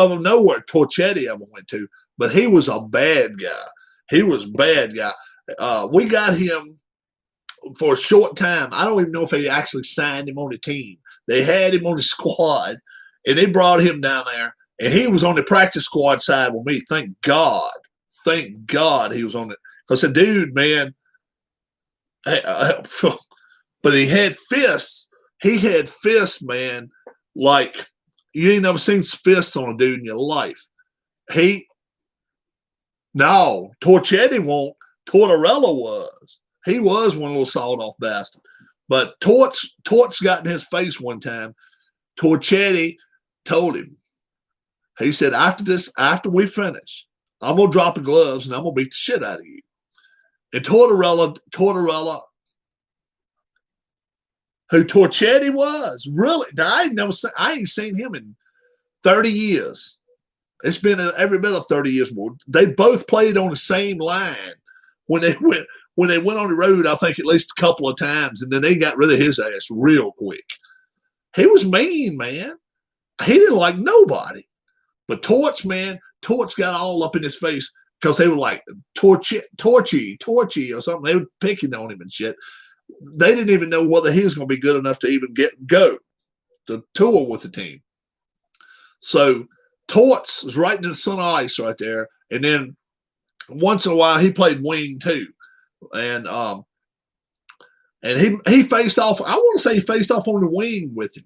where Torchetti ever went to, but he was a bad guy. He was a bad guy. We got him for a short time. I don't even know if they actually signed him on the team. They had him on the squad, and they brought him down there, and he was on the practice squad side with me. Thank God he was on it. Because the dude, man, but he had fists. He had fists, man, like you ain't never seen fists on a dude in your life. Torchetti won't. Tortorella was. He was one little sawed-off bastard. But Torts got in his face one time. Torchetti told him, he said, after we finish, I'm going to drop the gloves and I'm going to beat the shit out of you. And Tortorella, who Torchetti was, really, now I ain't seen him in 30 years. It's been every bit of 30 years more. They both played on the same line when they went on the road, I think at least a couple of times, and then they got rid of his ass real quick. He was mean, man. He didn't like nobody. But Torch got all up in his face because they were like, Torchy, or something. They were picking on him and shit. They didn't even know whether he was going to be good enough to even go to tour with the team. So Torts was right in the sun of ice right there. And then once in a while, he played wing too. And he faced off. I want to say he faced off on the wing with him,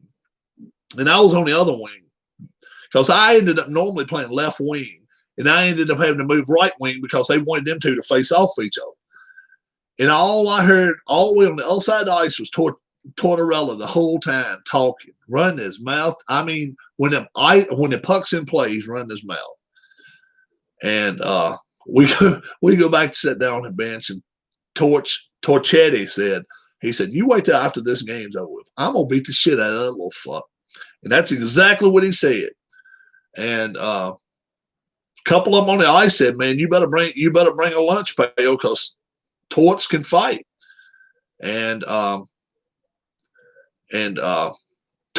and I was on the other wing because I ended up normally playing left wing, and I ended up having to move right wing because they wanted them two to face off each other. And all I heard all the way on the other side of the ice was Tortorella the whole time talking, running his mouth. I mean, when the puck's in play, he's running his mouth. And we go back to sit down on the bench, and Torchetti said, you wait till after this game's over with. I'm gonna beat the shit out of that little fuck. And that's exactly what he said. And a couple of them on the ice said, man, you better bring a lunch pail because Torts can fight. And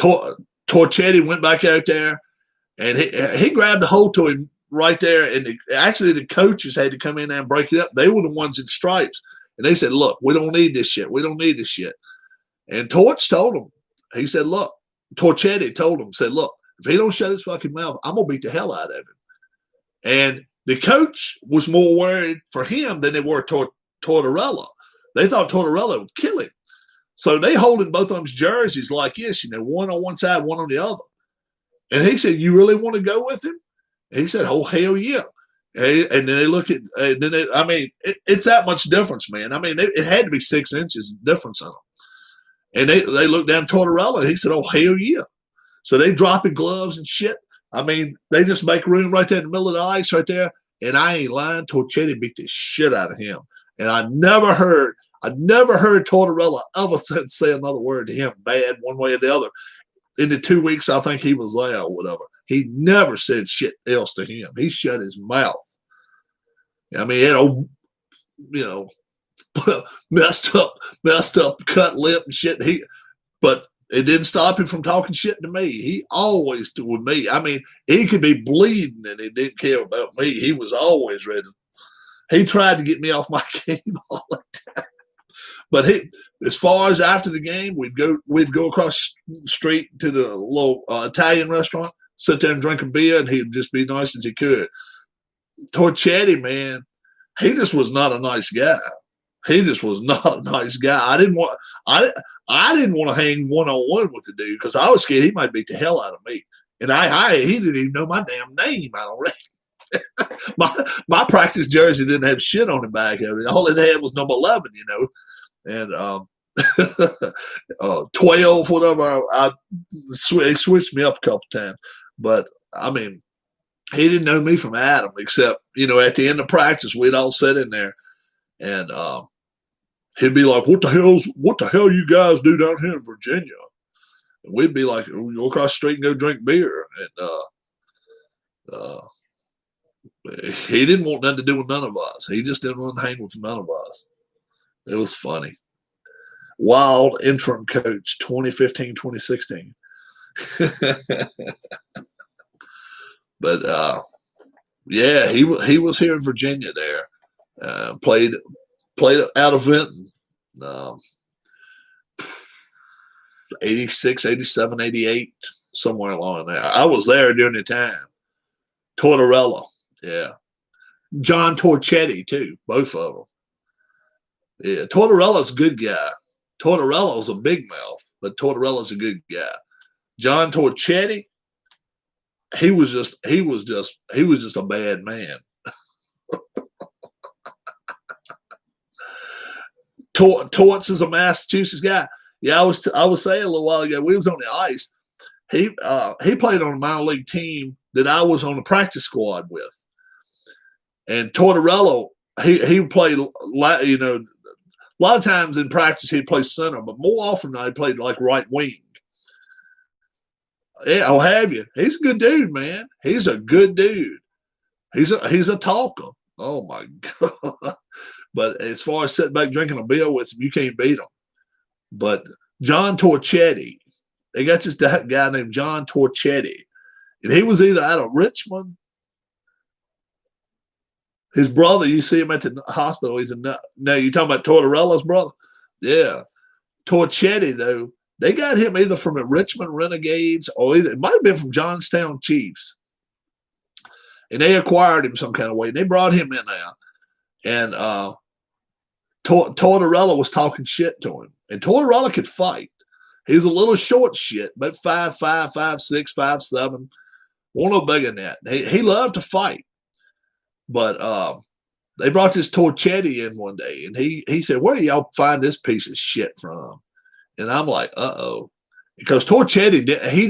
Torchetti went back out there, and he grabbed a hold to him right there. And actually the coaches had to come in there and break it up. They were the ones in stripes. And they said, look, we don't need this shit. We don't need this shit. And Torch told him, he said, look, Torchetti told him, said, look, if he don't shut his fucking mouth, I'm going to beat the hell out of him. And the coach was more worried for him than they were Tortorella. They thought Tortorella would kill him. So they holding both of them's jerseys like this, one on one side, one on the other. And he said, you really want to go with him? And he said, oh, hell yeah. And then they look at, it's that much difference, man. I mean, it had to be 6 inches difference on them. And they looked down Tortorella, and he said, oh, hell yeah. So they dropping gloves and shit. I mean, they just make room right there in the middle of the ice right there. And I ain't lying, Torchetti beat the shit out of him. And I never heard Tortorella ever say another word to him bad one way or the other. In the 2 weeks I think he was there or whatever. He never said shit else to him. He shut his mouth. I mean, messed up, cut lip and shit. But it didn't stop him from talking shit to me. He always did with me. I mean, he could be bleeding and he didn't care about me. He was always ready. He tried to get me off my game all the time. But as far as after the game, we'd go across the street to the little Italian restaurant, sit there and drink a beer, and he'd just be nice as he could. Torchetti, man, he just was not a nice guy. He just was not a nice guy. I didn't want to hang one on one with the dude because I was scared he might beat the hell out of me. And he didn't even know my damn name. I don't my practice jersey didn't have shit on the back of it. All it had was number 11, and 12, whatever. They switched me up a couple times, but I mean, he didn't know me from Adam, except at the end of practice, we'd all sit in there, and he'd be like, what the hell you guys do down here in Virginia? And we'd be like, we'll go across the street and go drink beer. And he didn't want nothing to do with none of us. He just didn't want to hang with none of us. It was funny. Wild interim coach, 2015, 2016. But yeah, he was here in Virginia there. Played out of Vinton. 86, 87, 88, somewhere along there. I was there during the time. Tortorella, yeah. John Torchetti, too, both of them. Yeah, Tortorella's a good guy. Tortorella's a big mouth, but Tortorella's a good guy. John Torchetti, he was just a bad man. Torts is a Massachusetts guy. Yeah, I was saying a little while ago, we was on the ice. He played on a minor league team that I was on the practice squad with. And Tortorella, he played, a lot of times in practice he'd play center, but more often he played like right wing. Yeah, I'll have you. He's a good dude, man. He's a good dude. He's a talker. Oh my God. But as far as sitting back drinking a beer with him, you can't beat him. But John Torchetti, they got this guy named John Torchetti, and he was either out of Richmond. His brother, you see him at the hospital. He's a nut. No, you talking about Tortorella's brother? Yeah. Torchetti, though, they got him either from the Richmond Renegades or it might have been from Johnstown Chiefs. And they acquired him some kind of way. And they brought him in there. And Tortorella was talking shit to him. And Tortorella could fight. He was a little short shit, but 5'5", 5'6", 5'7", one no bigger than that. He loved to fight. But they brought this Torchetti in one day, and he said, where do y'all find this piece of shit from? And I'm like, uh-oh. Because Torchetti, he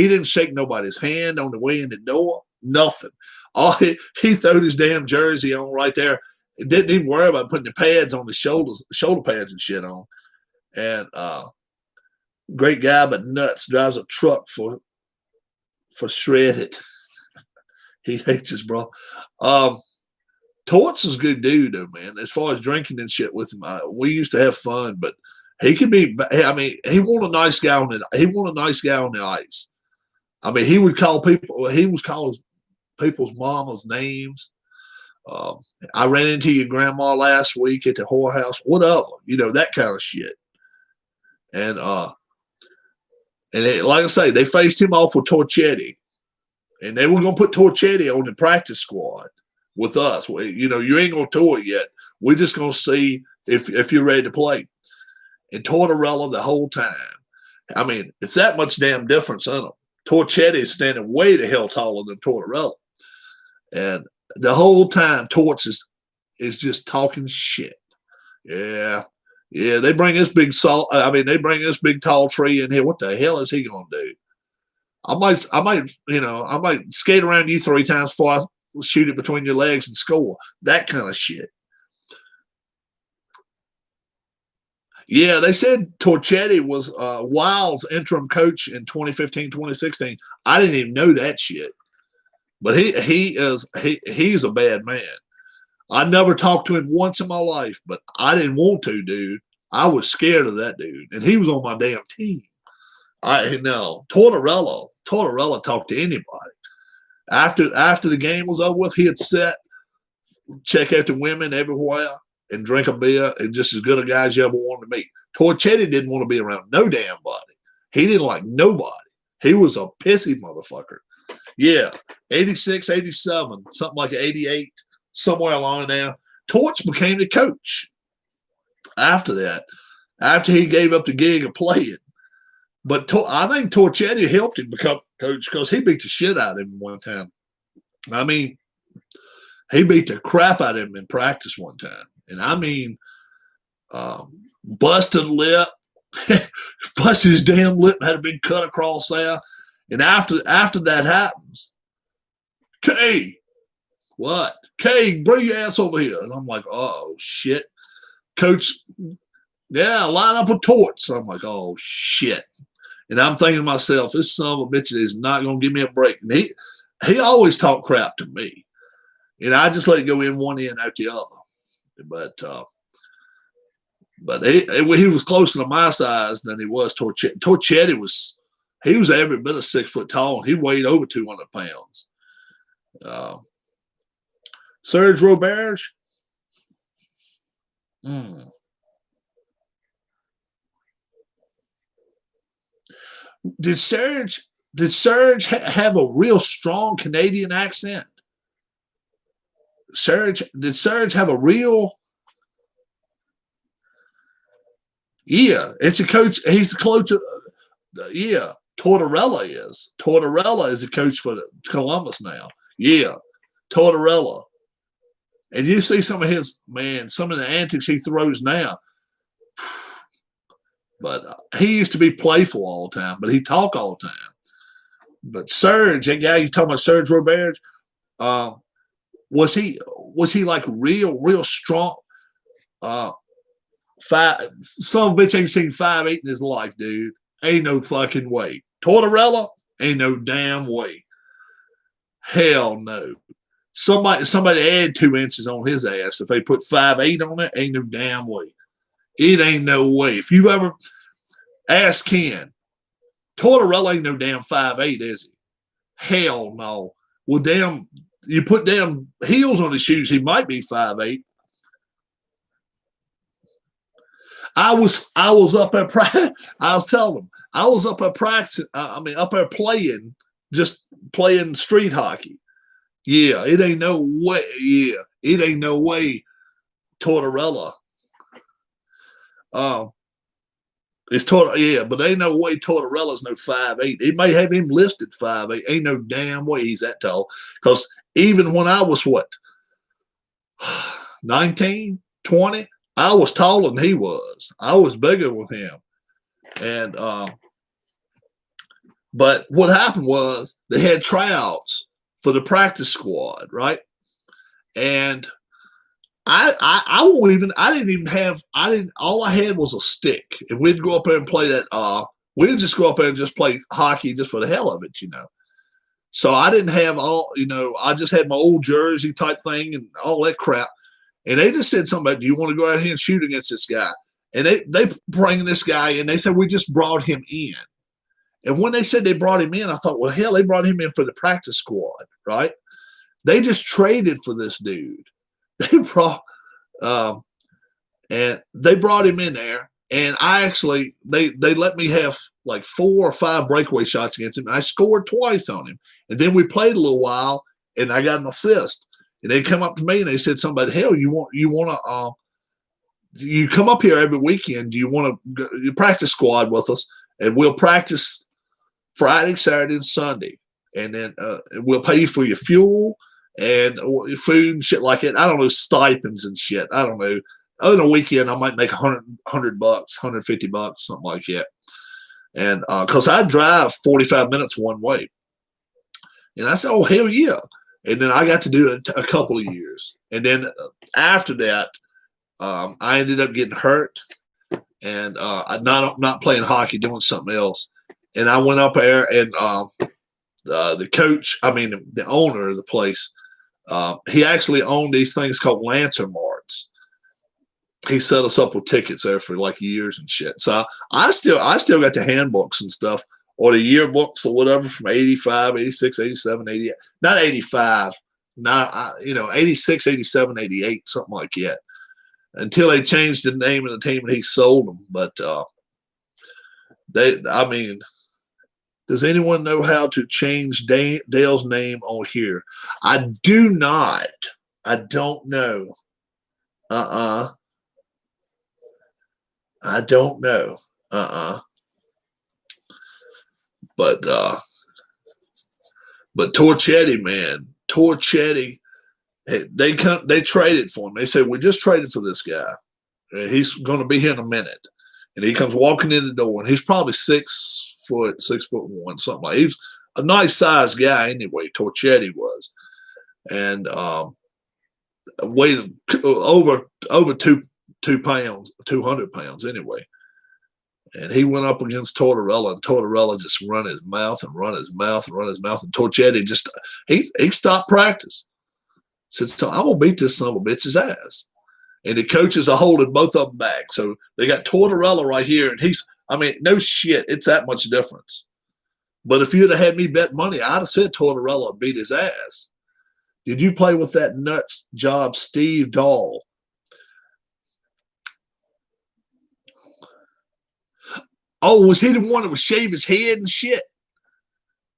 didn't shake nobody's hand on the way in the door. Nothing. He threw his damn jersey on right there. Didn't even worry about putting the pads on the shoulder pads and shit on. And great guy, but nuts. Drives a truck for shredded. He hates his bro. Torts is a good dude, though, man. As far as drinking and shit with him, we used to have fun. But he could be. I mean, he wasn't a nice guy on the ice. I mean, he would call people. He was calling people's mamas names. I ran into your grandma last week at the whorehouse. Whatever, that kind of shit. And like I say, they faced him off with Torchetti. And they were going to put Torchetti on the practice squad with us. You ain't going to tour yet. We're just going to see if you're ready to play. And Tortorella the whole time. I mean, it's that much damn difference in them. Torchetti is standing way the hell taller than Tortorella. And the whole time, Torts is just talking shit. Yeah. Yeah, they bring this big tall tree in here. What the hell is he going to do? I might skate around you 3 times before I shoot it between your legs and score. That kind of shit. Yeah, they said Torchetti was Wild's interim coach in 2015, 2016. I didn't even know that shit. But he's a bad man. I never talked to him once in my life, but I didn't want to, dude. I was scared of that dude, and he was on my damn team. Tortorella talked to anybody. After the game was over with, he'd check out the women everywhere. and drink a beer and just as good a guy as you ever wanted to meet. Torchetti didn't want to be around no damn body. He didn't like nobody. He was a pissy motherfucker. Yeah, 86, 87, something like 88, somewhere along there. Torch became the coach after that, after he gave up the gig of playing. But I think Torchetti helped him become coach because he beat the shit out of him one time. I mean, he beat the crap out of him in practice one time. And I mean, busted lip, busted his damn lip, had a big cut across there. And after that happens, Kay, what? Kay, bring your ass over here. And I'm like, oh, shit. Coach, yeah, line up a torch. So I'm like, oh, shit. And I'm thinking to myself, this son of a bitch is not going to give me a break. And he always talked crap to me. And I just let it go in one end, out the other. But he was closer to my size than he was Torchetti. Torchetti was every bit of 6 foot tall. And he weighed over 200 pounds. Serge Roberge. Did Serge have a real strong Canadian accent? Did Serge have a real? Yeah, it's a coach. He's the coach. Yeah, Tortorella is. Tortorella is a coach for Columbus now. Yeah, Tortorella. And you see some of the antics he throws now. But he used to be playful all the time, but he talk all the time. But Serge, that guy you talking about, Serge Roberge, was he like real strong? Some bitch ain't seen 5'8" in his life, dude. Ain't no fucking way. Tortorella, ain't no damn way. Hell no. Somebody add 2 inches on his ass. If they put 5'8" on it, ain't no damn way. It ain't no way. If you ever ask Ken, Tortorella ain't no damn 5'8", is he? Hell no. Well, damn, you put damn heels on his shoes, he might be 5'8". I was up there. I was telling him I was up there practicing. Up there playing, just playing street hockey. Yeah, it ain't no way. Yeah, it ain't no way. Tortorella. Yeah, but ain't no way Tortorella's no 5'8". It may have him listed 5'8". Ain't no damn way he's that tall. Because even when I was 19, 20, I was taller than he was. I was bigger with him. And but what happened was they had tryouts for the practice squad, right? And all I had was a stick, and we'd go up there and play that. We'd just go up there and just play hockey just for the hell of it, So I didn't have I just had my old jersey type thing and all that crap. And they just said something about, do you want to go out here and shoot against this guy? And they bring this guy in. They said, we just brought him in. And when they said they brought him in, I thought, well, hell, they brought him in for the practice squad, right? They just traded for this dude. They brought him in there, and they let me have like 4 or 5 breakaway shots against him. And I scored twice on him, and then we played a little while, and I got an assist. And they come up to me and they said, "Somebody, hell, you come up here every weekend? Do you want to practice squad with us? And we'll practice Friday, Saturday, and Sunday, and then we'll pay you for your fuel." And food and shit like it. I don't know, stipends and shit. I don't know. On a weekend, I might make $100, $150, something like that. And because I drive 45 minutes one way. And I said, oh, hell yeah. And then I got to do it a couple of years. And then after that, I ended up getting hurt and not playing hockey, doing something else. And I went up there and the coach, the owner of the place, he actually owned these things called Lancer Marts. He set us up with tickets there for like years and shit. So I still got the handbooks and stuff, or the yearbooks or whatever from 85, 86, 87, 88. Not 85, 86, 87, 88, something like that. until they changed the name of the team and he sold them. But I mean, does anyone know how to change Dale's name on here? I do not. I don't know. I don't know. But Torchetti, man, Torchetti, they traded for him. They said, we just traded for this guy. He's going to be here in a minute. And he comes walking in the door, and he's probably 6 foot, 6'1", something like that. He's a nice sized guy anyway, Torchetti was. And weighed over 2 pounds, 200 pounds anyway. And he went up against Tortorella, and Tortorella just run his mouth and run his mouth and run his mouth. And Torchetti just he stopped practice. Said, so I'm gonna beat this son of a bitch's ass. And the coaches are holding both of them back. So they got Tortorella right here, and no shit, it's that much difference. But if you'd have had me bet money, I'd have said Tortorella would beat his ass. Did you play with that nuts job, Steve Dahl? Oh, was he the one that would shave his head and shit?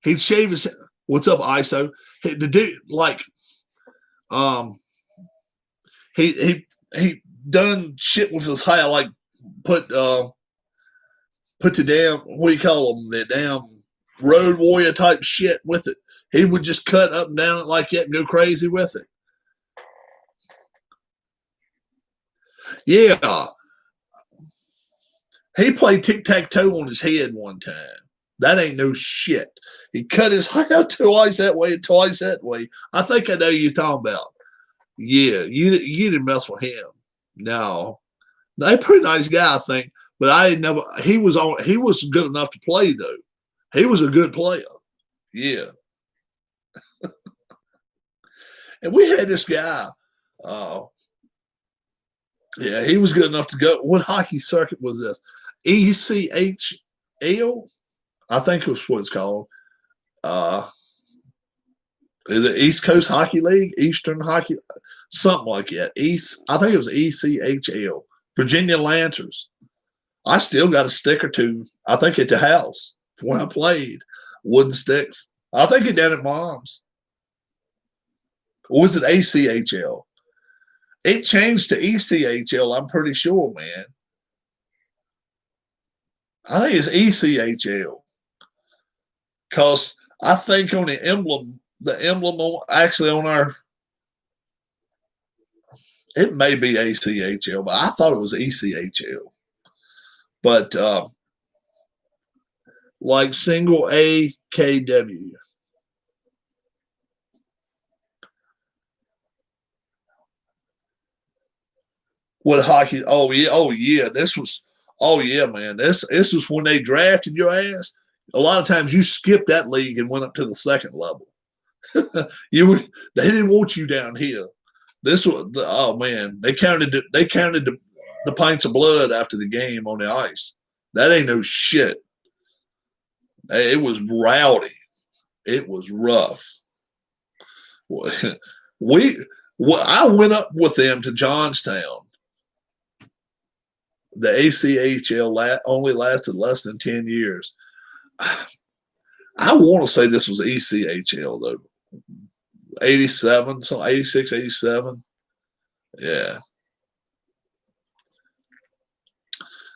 He'd shave his head. What's up, ISO? The dude, like, he done shit with his hair, like put the damn, what do you call them, the damn road warrior type shit with it. He would just cut up and down like that and go crazy with it. Yeah. He played tic-tac-toe on his head one time. That ain't no shit. He cut his hair twice that way and twice that way. I think I know you're talking about. Yeah, you didn't mess with him. No. They're a pretty nice guy, I think. But he was good enough to play, though. He was a good player. Yeah. And we had this guy. Yeah, he was good enough to go. What hockey circuit was this? ECHL? I think it was what it's called. Is it East Coast Hockey League? Eastern Hockey? Something like that. I think it was ECHL. Virginia Lancers. I still got a stick or two, I think, at the house when I played. Wooden sticks. I think it down at Mom's. Or was it ACHL? It changed to ECHL, I'm pretty sure, man. I think it's ECHL. Because I think on the emblem on our, it may be ACHL, but I thought it was ECHL. But like single AKW. What hockey? Oh yeah. This was man. This was when they drafted your ass. A lot of times you skipped that league and went up to the second level. They didn't want you down here. This was man. They counted the pints of blood after the game on the ice. That ain't no shit. It was rowdy. It was rough. I went up with them to Johnstown. The ACHL only lasted less than 10 years. I want to say this was ECHL, though. 87, so 86, 87. Yeah.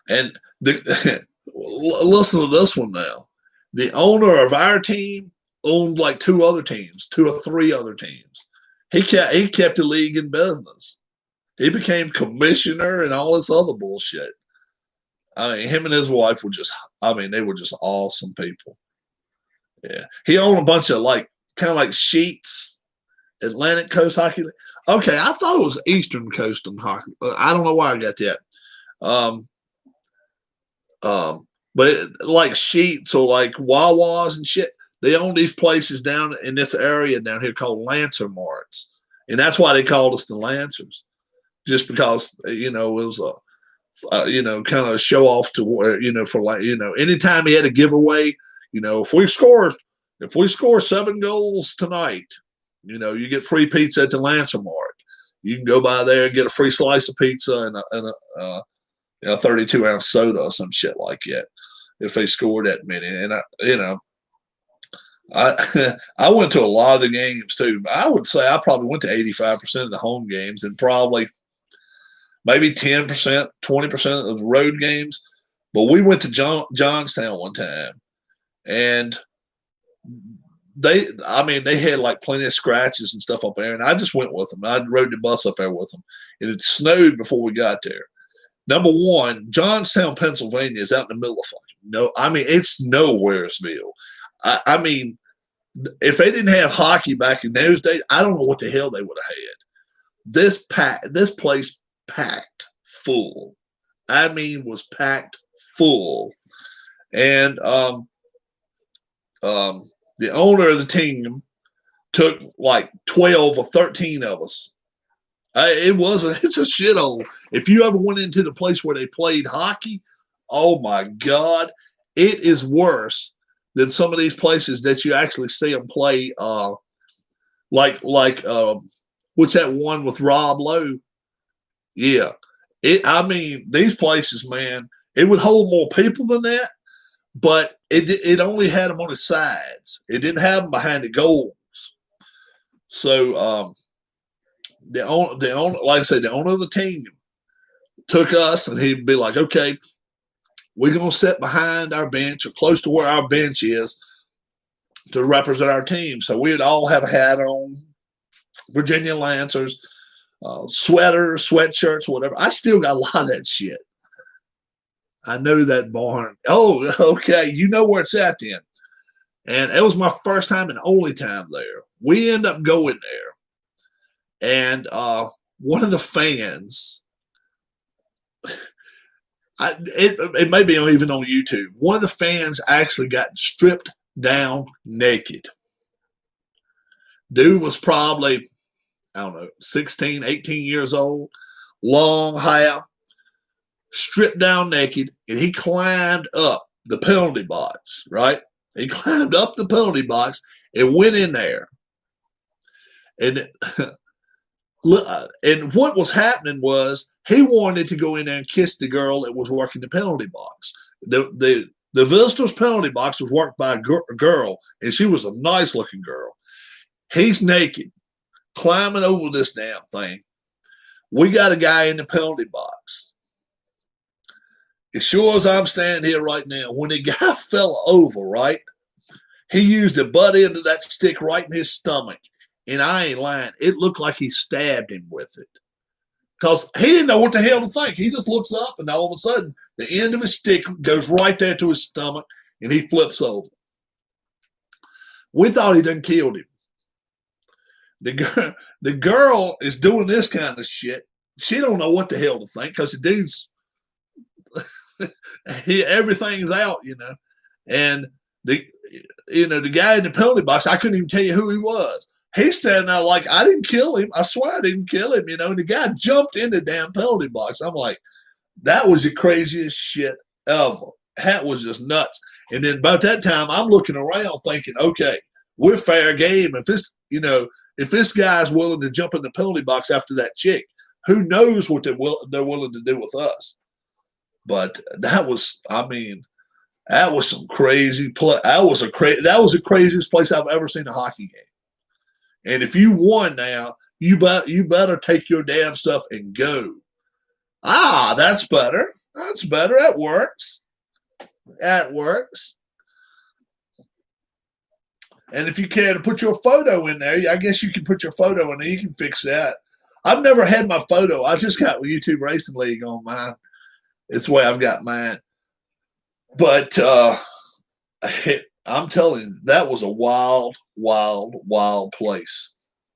And listen to this one now. The owner of our team owned like 2 or 3 other teams. He kept the league in business. He became commissioner and all this other bullshit. I mean, him and his wife they were just awesome people. Yeah. He owned a bunch of kind of like Sheets, Atlantic Coast Hockey League. Okay, I thought it was Eastern Coast and Hockey. I don't know why I got that. But like Sheets or like Wawas and shit, they own these places down in this area down here called Lancer Marts. And that's why they called us the Lancers. Just because, it was kind of a show off to where, anytime he had a giveaway, if we score 7 goals tonight, you get free pizza at the Lancer Mart. You can go by there and get a free slice of pizza and a 32-ounce soda or some shit like that if they scored that many. And I I went to a lot of the games too. I would say I probably went to 85% of the home games and probably maybe 10%, 20% of the road games. But we went to Johnstown one time, and they had like plenty of scratches and stuff up there, and I just went with them. I rode the bus up there with them, and it snowed before we got there. Number one, Johnstown, Pennsylvania is out in the middle of it's nowheresville. I mean, if they didn't have hockey back in those days, I don't know what the hell they would have had. This place packed full. I mean, was packed full, and the owner of the team took like 12 or 13 of us. It's a shithole. If you ever went into the place where they played hockey, oh my God, it is worse than some of these places that you actually see them play. What's that one with Rob Lowe? Yeah. These places, man, it would hold more people than that, but it only had them on the sides. It didn't have them behind the goals. So the owner, like I said, the owner of the team took us, and he'd be like, "Okay, we're gonna sit behind our bench or close to where our bench is to represent our team." So we'd all have a hat on, Virginia Lancers, sweaters, sweatshirts, whatever. I still got a lot of that shit. I know that barn. Oh, okay. You know where it's at then. And it was my first time and only time there. We end up going there. And one of the fans, it may be even on YouTube, one of the fans actually got stripped down naked. Dude was probably, I don't know, 16, 18 years old, long hair, stripped down naked, and he climbed up the penalty box, right? He climbed up the penalty box and went in there. And what was happening was he wanted to go in there and kiss the girl that was working the penalty box. The visitors' penalty box was worked by a girl, and she was a nice-looking girl. He's naked, climbing over this damn thing. We got a guy in the penalty box. As sure as I'm standing here right now, when the guy fell over, right, he used the butt end of that stick right in his stomach. And I ain't lying. It looked like he stabbed him with it. Because he didn't know what the hell to think. He just looks up, and all of a sudden, the end of his stick goes right there to his stomach, and he flips over. We thought he done killed him. The girl is doing this kind of shit. She don't know what the hell to think because the dude's everything's out, and the guy in the penalty box, I couldn't even tell you who he was. He's standing there like, I didn't kill him. I swear I didn't kill him. And the guy jumped in the damn penalty box. I'm like, that was the craziest shit ever. That was just nuts. And then about that time, I'm looking around thinking, okay, we're fair game. If this guy's willing to jump in the penalty box after that chick, who knows what they're willing to do with us. But that was some crazy play. That was the craziest place I've ever seen a hockey game. And if you won now, you better take your damn stuff and go. That's better. That's better. That works. That works. And if you care to put your photo in there, I guess you can put your photo in there. You can fix that. I've never had my photo. I just got YouTube Racing League on mine. It's the way I've got mine. But I'm telling you, that was a wild, wild, wild place.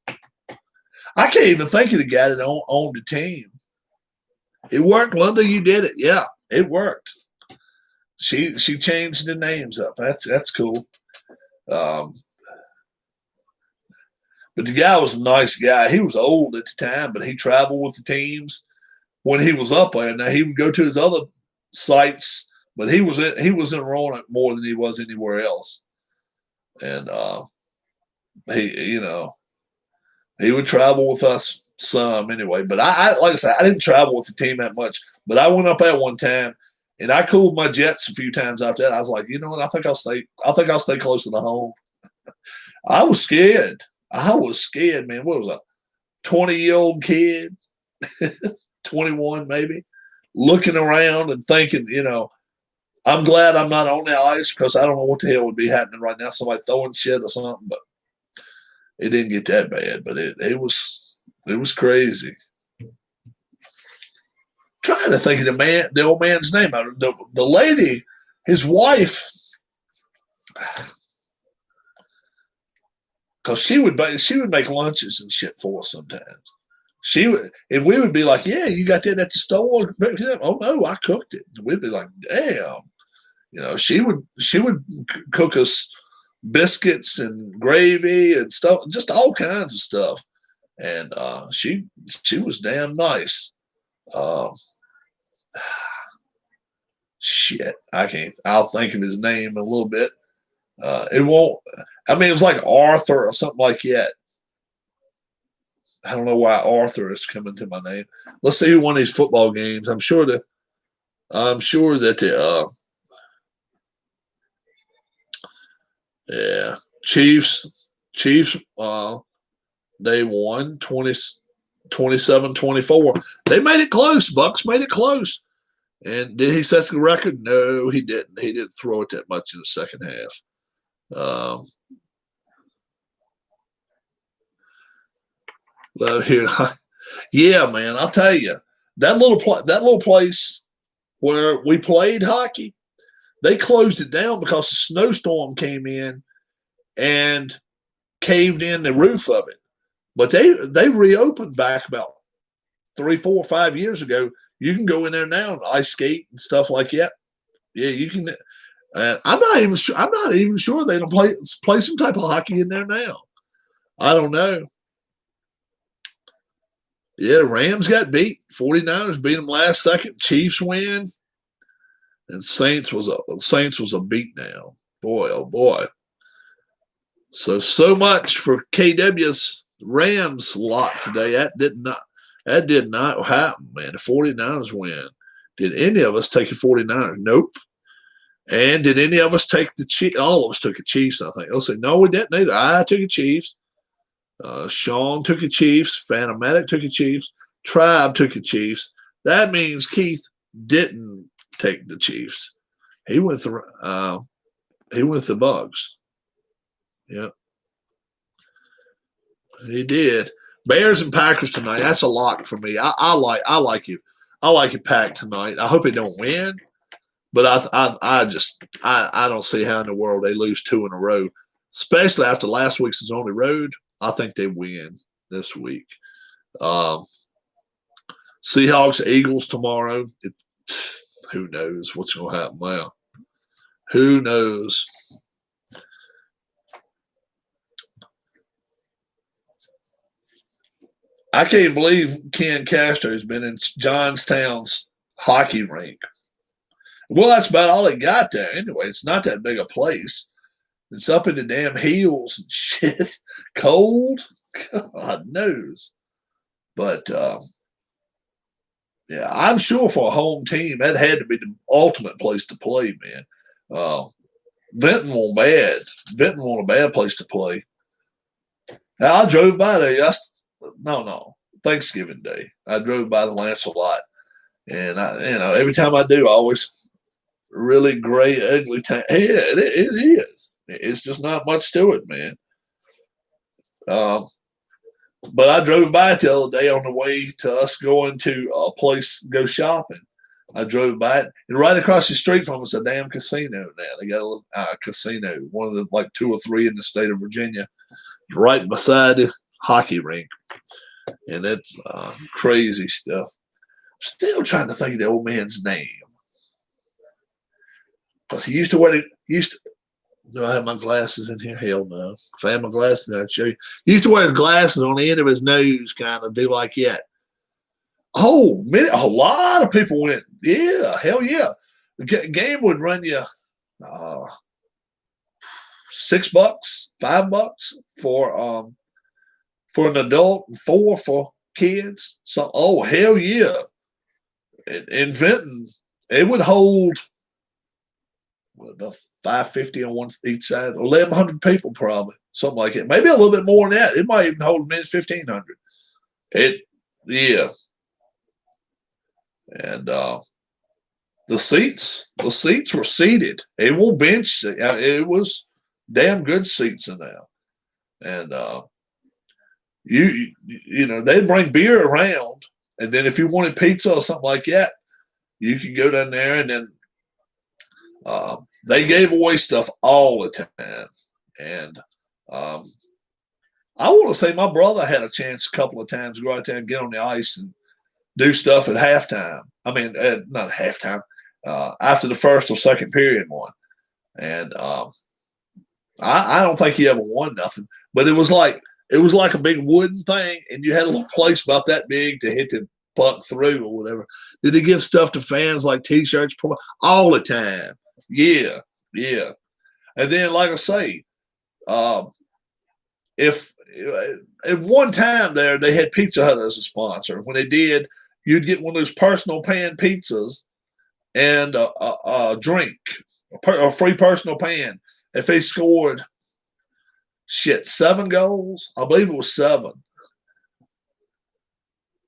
I can't even think of the guy that owned the team. It worked, Linda. You did it. Yeah, it worked. She changed the names up. That's cool. But the guy was a nice guy. He was old at the time, but he traveled with the teams when he was up there. Now he would go to his other sites, but he was in Roanoke more than he was anywhere else. And he would travel with us some anyway. But I like I said, I didn't travel with the team that much. But I went up at one time, and I cooled my jets a few times after that. I was like, you know what? I think I'll stay. I think I'll stay closer to home. I was scared. I was scared, man. What was I? 20-year-old kid, 21 maybe, looking around and thinking, I'm glad I'm not on the ice because I don't know what the hell would be happening right now. Somebody throwing shit or something, but it didn't get that bad. But it was crazy. Trying to think of the old man's name. The lady, his wife, because she would make lunches and shit for us sometimes. She would, and we would be like, "Yeah, you got that at the store." Oh no, I cooked it. And we'd be like, "Damn." She would cook us biscuits and gravy and stuff, just all kinds of stuff. And she was damn nice. Shit, I can't. I'll think of his name in a little bit. It won't. I mean, it was like Arthur or something like that. I don't know why Arthur is coming to my name. Let's see who won these football games. I'm sure that the yeah, Chiefs. They won 27-24. They made it close. Bucks made it close. And did he set the record? No, he didn't. He didn't throw it that much in the second half. Here, yeah, man, I'll tell you that little place where we played hockey, they closed it down because a snowstorm came in and caved in the roof of it. But they reopened back about 3, 4, 5 years ago. You can go in there now and ice skate and stuff like that. Yeah, you can. I'm not even sure. I'm not even sure they don't play some type of hockey in there now. I don't know. Yeah, Rams got beat. 49ers beat them last second. Chiefs win, and Saints was a beatdown. Boy, oh boy. So much for KW's Rams lock today. That did not happen, man. The 49ers win. Did any of us take the 49ers? Nope. And did any of us take the Chiefs? All of us took the Chiefs, I think. They'll say, no, we didn't either. I took the Chiefs. Sean took the Chiefs. Phantomatic took the Chiefs. Tribe took the Chiefs. That means Keith didn't take the Chiefs. He went the Bucks. Yep. He did. Bears and Packers tonight. That's a lock for me. I like you. I like it packed tonight. I hope they don't win, but I don't see how in the world they lose 2 in a row, especially after last week's is on the road. I think they win this week. Seahawks, Eagles tomorrow. Who knows what's going to happen now? Who knows? I can't believe Ken Castro's been in Johnstown's hockey rink. Well, that's about all they got there. Anyway, it's not that big a place. It's up in the damn hills and shit. Cold. God knows. But, yeah, I'm sure for a home team, that had to be the ultimate place to play, man. Vinton wasn't a bad place to play. Now, I drove by there Thanksgiving Day. I drove by the Lance a lot. And, every time I do, I always really gray, ugly town. Yeah, it is. It's just not much to it, man. But I drove by it the other day on the way to us going to a place to go shopping. I drove by it, and right across the street from us, a damn casino now. They got a casino, one of the 2 or 3 in the state of Virginia, right beside the hockey rink. And it's crazy stuff. Still trying to think of the old man's name. Because he used to do I have my glasses in here? Hell no. If I had my glasses, I'd show you. He used to wear his glasses on the end of his nose, kind of do like that. Oh, a lot of people went, yeah, hell yeah. The game would run you $6, $5 for an adult, and $4 for kids. So, oh hell yeah! In Vinton, it would hold about 550 on one each side, 1,100 people probably, something like that. Maybe a little bit more than that. It might even hold as 1,500. It, yeah, and the seats were seated. It won't bench. It was damn good seats in there, and you know they'd bring beer around, and then if you wanted pizza or something like that, you could go down there, and then they gave away stuff all the time, and um, I want to say my brother had a chance a couple of times to go out there and get on the ice and do stuff at halftime. I mean, not halftime, after the first or second period one. And I don't think he ever won nothing, but it was like a big wooden thing, and you had a little place about that big to hit the puck through or whatever. Did he give stuff to fans like T-shirts all the time? Yeah, yeah. And then, like I say, um, if at one time there they had Pizza Hut as a sponsor. When they did, you'd get one of those personal pan pizzas and a drink, a free personal pan. If they scored 7 goals, I believe it was 7.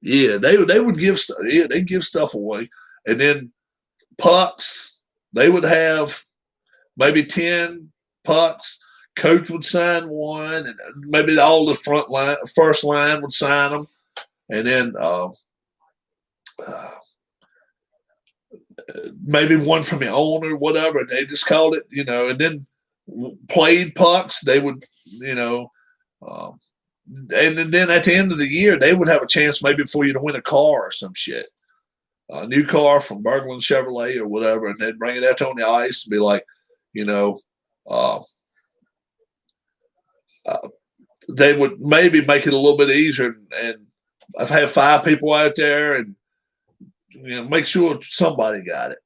Yeah, they would give they give stuff away, and then pucks they would have maybe 10 pucks. Coach would sign one, and maybe all the first line would sign them, and then maybe one from the owner, whatever. And they just called it, and then played pucks. They would, um, and then at the end of the year, they would have a chance maybe for you to win a car or some shit, a new car from Berglund Chevrolet or whatever, and they'd bring it out on the ice and be like, uh, they would maybe make it a little bit easier, and I've had 5 people out there, and make sure somebody got it.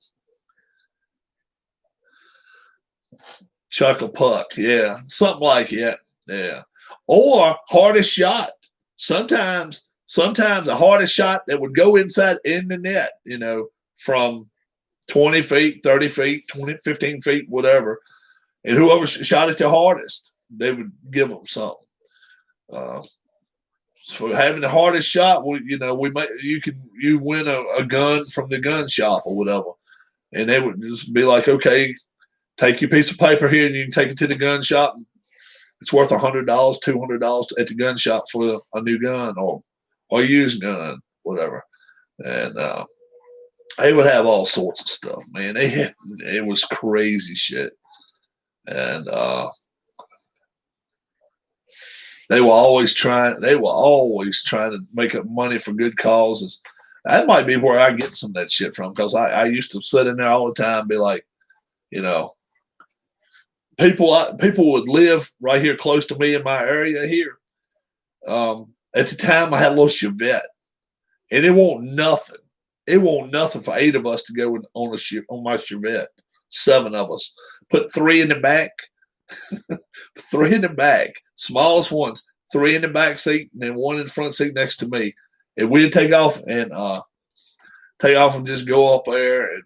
Chuck a puck, yeah, something like that, yeah. Or hardest shot. Sometimes the hardest shot that would go inside in the net, from 20 feet, 30 feet, 20, 15 feet, whatever. And whoever shot it the hardest, they would give them something. For having the hardest shot, you win a gun from the gun shop or whatever. And they would just be like, okay, take your piece of paper here and you can take it to the gun shop. It's worth $100, $200 at the gun shop for a new gun or a used gun, whatever. And they would have all sorts of stuff, man. It was crazy shit. And they were always trying to make up money for good causes. That might be where I get some of that shit from, because I used to sit in there all the time and be like, people would live right here close to me in my area here. At the time, I had a little Chevette, and it won't nothing. It won't nothing for 8 of us to go on my Chevette. 7 of us. Put 3 in the back. 3 in the back. Smallest ones. 3 in the back seat, and then 1 in the front seat next to me. And we'd take off and just go up there and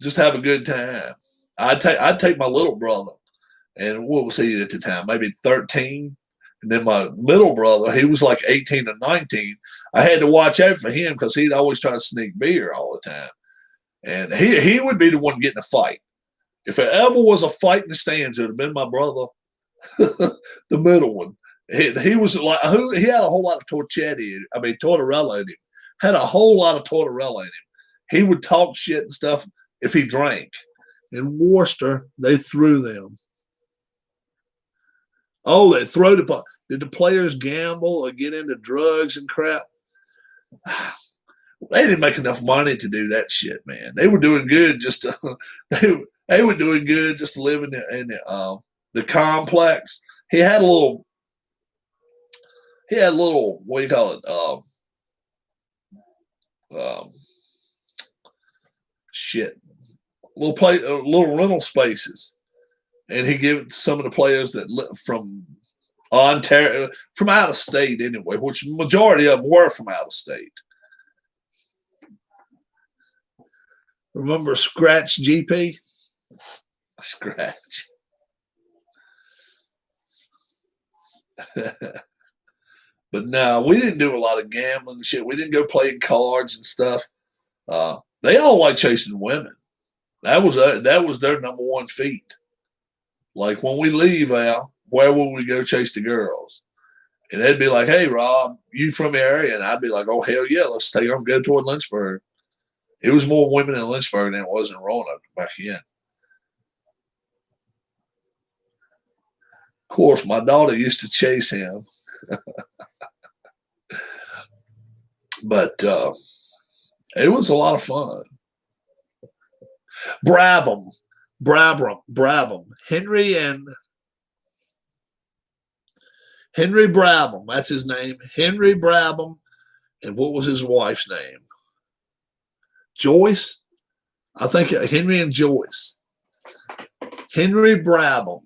just have a good time. I'd take my little brother, and what was he at the time? Maybe 13. And then my middle brother, he was like 18 or 19. I had to watch out for him because he'd always try to sneak beer all the time. And he would be the one getting a fight. If there ever was a fight in the stands, it would have been my brother, the middle one. He was like, he had a whole lot of tortorella in him. Had a whole lot of tortorella in him. He would talk shit and stuff if he drank. In Worcester, they threw them. Oh, they throw the puck. Did the players gamble or get into drugs and crap? They didn't make enough money to do that shit, man. They were doing good just to they were doing good just to live in the complex. He had a little what do you call it? Little rental spaces, and he gave it to some of the players that from Ontario, from out of state anyway, which majority of them were from out of state. Remember Scratch GP? Scratch. But no, we didn't do a lot of gambling and shit. We didn't go playing cards and stuff. They all like chasing women. That was their number one feat. Like when we leave out, where will we go chase the girls? And they'd be like, "Hey, Rob, you from the area?" And I'd be like, "Oh hell yeah, let's take them go toward Lynchburg." It was more women in Lynchburg than it was in Roanoke back then. Of course, my daughter used to chase him, but it was a lot of fun. Brabham, Henry Brabham. That's his name, Henry Brabham. And what was his wife's name? Joyce, I think. Henry and Joyce. Henry Brabham.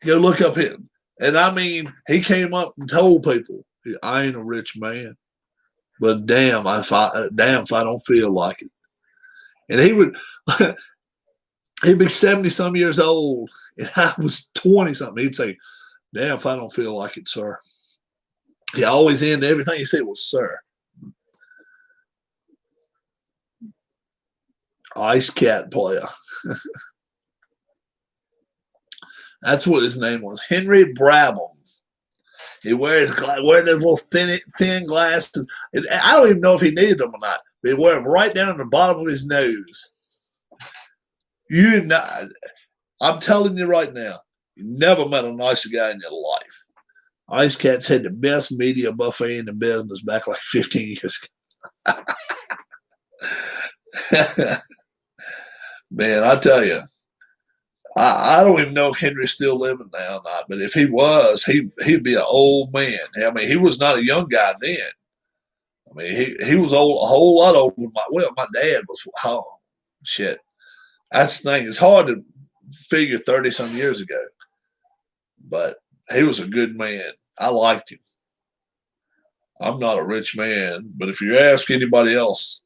Go look up him. And I mean, he came up and told people, "I ain't a rich man, but damn if I don't feel like it." And he would, he'd be 70 some years old, and I was 20 something. He'd say, "Damn if I don't feel like it, sir." He always ended everything he said was "sir." Ice Cat player. That's what his name was, Henry Brabham. He wears those little thin glasses. I don't even know if he needed them or not. But he wear them right down the bottom of his nose. I'm telling you right now, you never met a nicer guy in your life. Ice Cats had the best media buffet in the business back like 15 years ago. Man, I tell you, I don't even know if Henry's still living now or not. But if he was, he'd be an old man. I mean, he was not a young guy then. I mean, he was old, a whole lot older than my dad was. Oh, shit. That's the thing. It's hard to figure 30 some years ago. But he was a good man. I liked him. I'm not a rich man, but if you ask anybody else,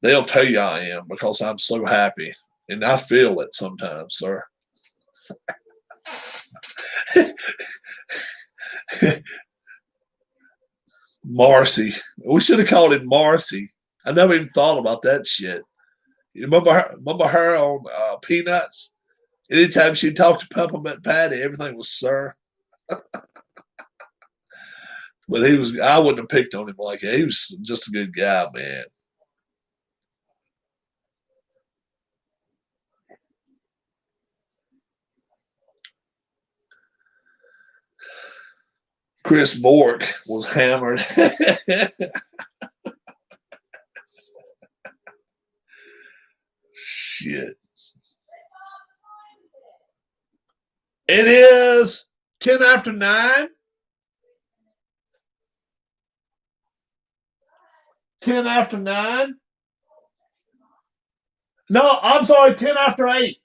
they'll tell you I am because I'm so happy. And I feel it sometimes, sir. Marcy. We should have called him Marcy. I never even thought about that shit. You remember her on Peanuts? Anytime she talked to Peppermint Patty, everything was "sir." But I wouldn't have picked on him like that. He was just a good guy, man. Chris Bork was hammered. Shit. It is 10 after 9. 10 after 9. No, I'm sorry, 10 after 8.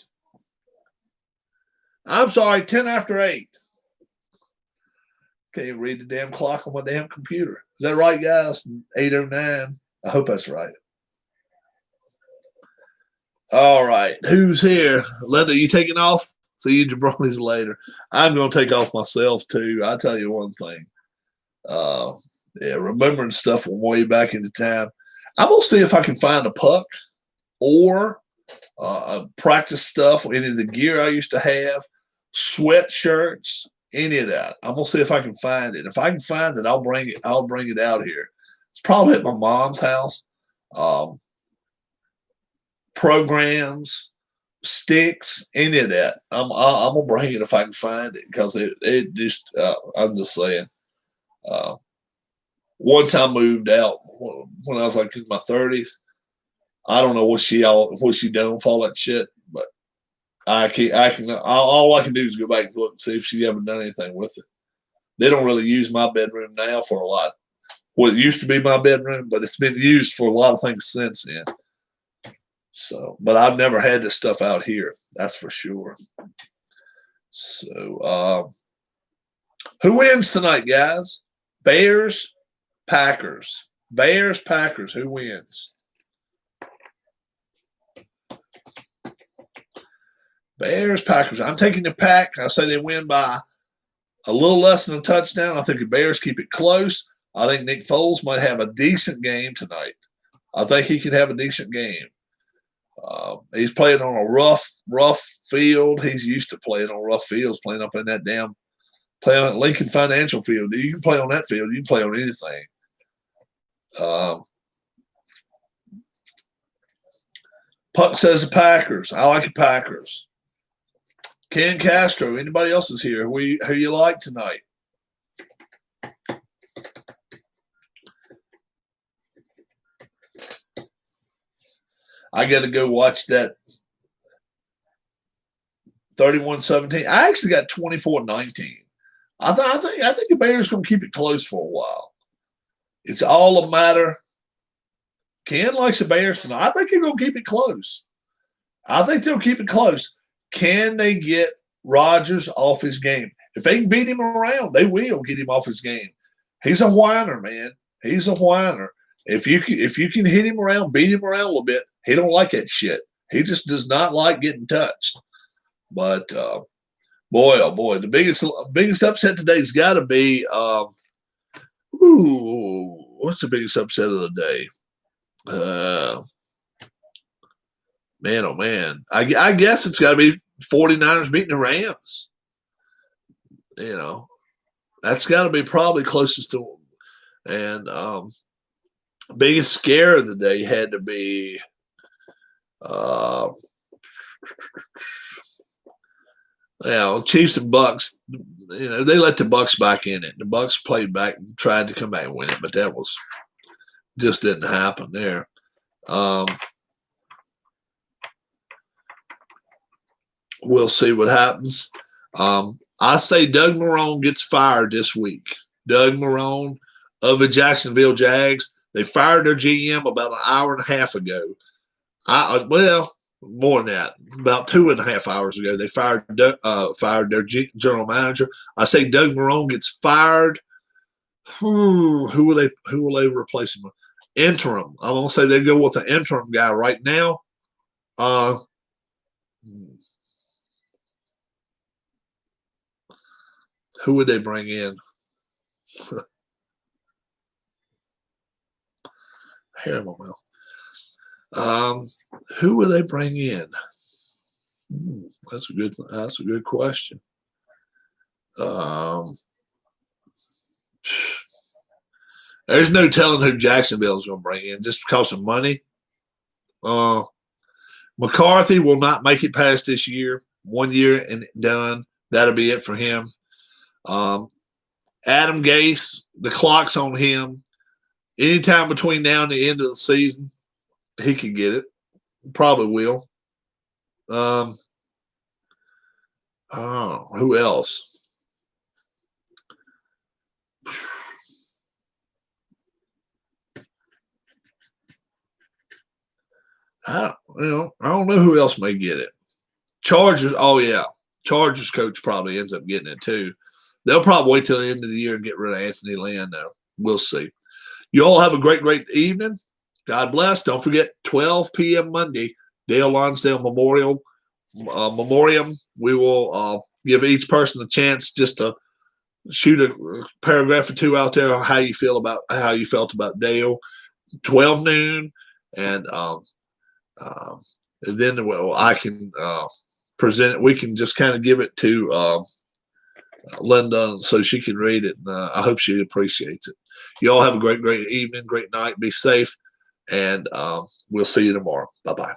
I'm sorry, 10 after 8. Can't even read the damn clock on my damn computer. Is that right, guys? 8:09. I hope that's right. All right. Who's here? Linda, you taking off? See you jabronis later. I'm going to take off myself, too. I'll tell you one thing. Yeah, remembering stuff from way back into time. I'm going to see if I can find a puck or practice stuff, any of the gear I used to have, sweatshirts, any of that. I'm gonna see if I can find it. If I can find it, I'll bring it. I'll bring it out here. It's probably at my mom's house. Um, Programs, sticks, any of that. I'm gonna bring it if I can find it because it just. I'm just saying. Uh, Once I moved out when I was like in my 30s, I don't know what she done with all that shit, but all I can do is go back and look and see if she ever done anything with it. They don't really use my bedroom now for a lot. Well, it used to be my bedroom, but it's been used for a lot of things since then. So, but I've never had this stuff out here. That's for sure. So, Who wins tonight, guys? Bears, Packers. Bears, Packers. Who wins? Bears, Packers. I'm taking the Pack. I say they win by a little less than a touchdown. I think the Bears keep it close. I think Nick Foles might have a decent game tonight. I think he can have a decent game. He's playing on a rough field. He's used to playing on rough fields, playing up in that playing on Lincoln Financial Field. You can play on that field. You can play on anything. Puck says the Packers. I like the Packers. Ken Castro, anybody else is here? Who you like tonight? I got to go watch that 31-17. I actually got 24-19. I think the Bears going to keep it close for a while. It's all a matter. Ken likes the Bears tonight. I think they're going to keep it close. I think they'll keep it close. Can they get Rodgers off his game? If they can beat him around, they will get him off his game. He's a whiner, man. He's a whiner. If you can hit him around, beat him around a little bit, he don't like that shit. He just does not like getting touched. But boy, oh boy, the biggest upset today's got to be what's the biggest upset of the day? Man, oh man, I guess it's got to be 49ers beating the Rams. You know, that's got to be probably closest to. And biggest scare of the day had to be Chiefs and Bucks. You know, they let the Bucks back in it. The Bucks played back and tried to come back and win it, but that was just didn't happen there. We'll see what happens. I say Doug Marrone gets fired this week. Doug Marrone of the Jacksonville Jags. They fired their GM about an hour and a half ago. More than that. About 2.5 hours ago, they fired their general manager. I say Doug Marrone gets fired. Who will they replace him with? Interim. I'm gonna say they go with an interim guy right now. Who would they bring in? Hair in my mouth. Who would they bring in? That's a good question. There's no telling who Jacksonville is going to bring in just because of money. McCarthy will not make it past this year. 1 year and done. That'll be it for him. Adam Gase, the clock's on him. Anytime between now and the end of the season, he can get it. Probably will. Who else? I don't know who else may get it. Chargers. Oh yeah, Chargers coach probably ends up getting it too. They'll probably wait till the end of the year and get rid of Anthony Lynn. Though we'll see. You all have a great evening. God bless. Don't forget 12 p.m. Monday, Dale Lonsdale Memoriam. We will give each person a chance just to shoot a paragraph or two out there on how you felt about Dale. 12 noon, and then I can present it. We can just kind of give it to Linda so she can read it, and I hope she appreciates it. You all have a great evening, great night. Be safe, and we'll see you tomorrow. Bye-bye.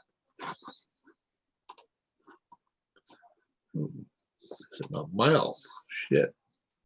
My mouth. Shit.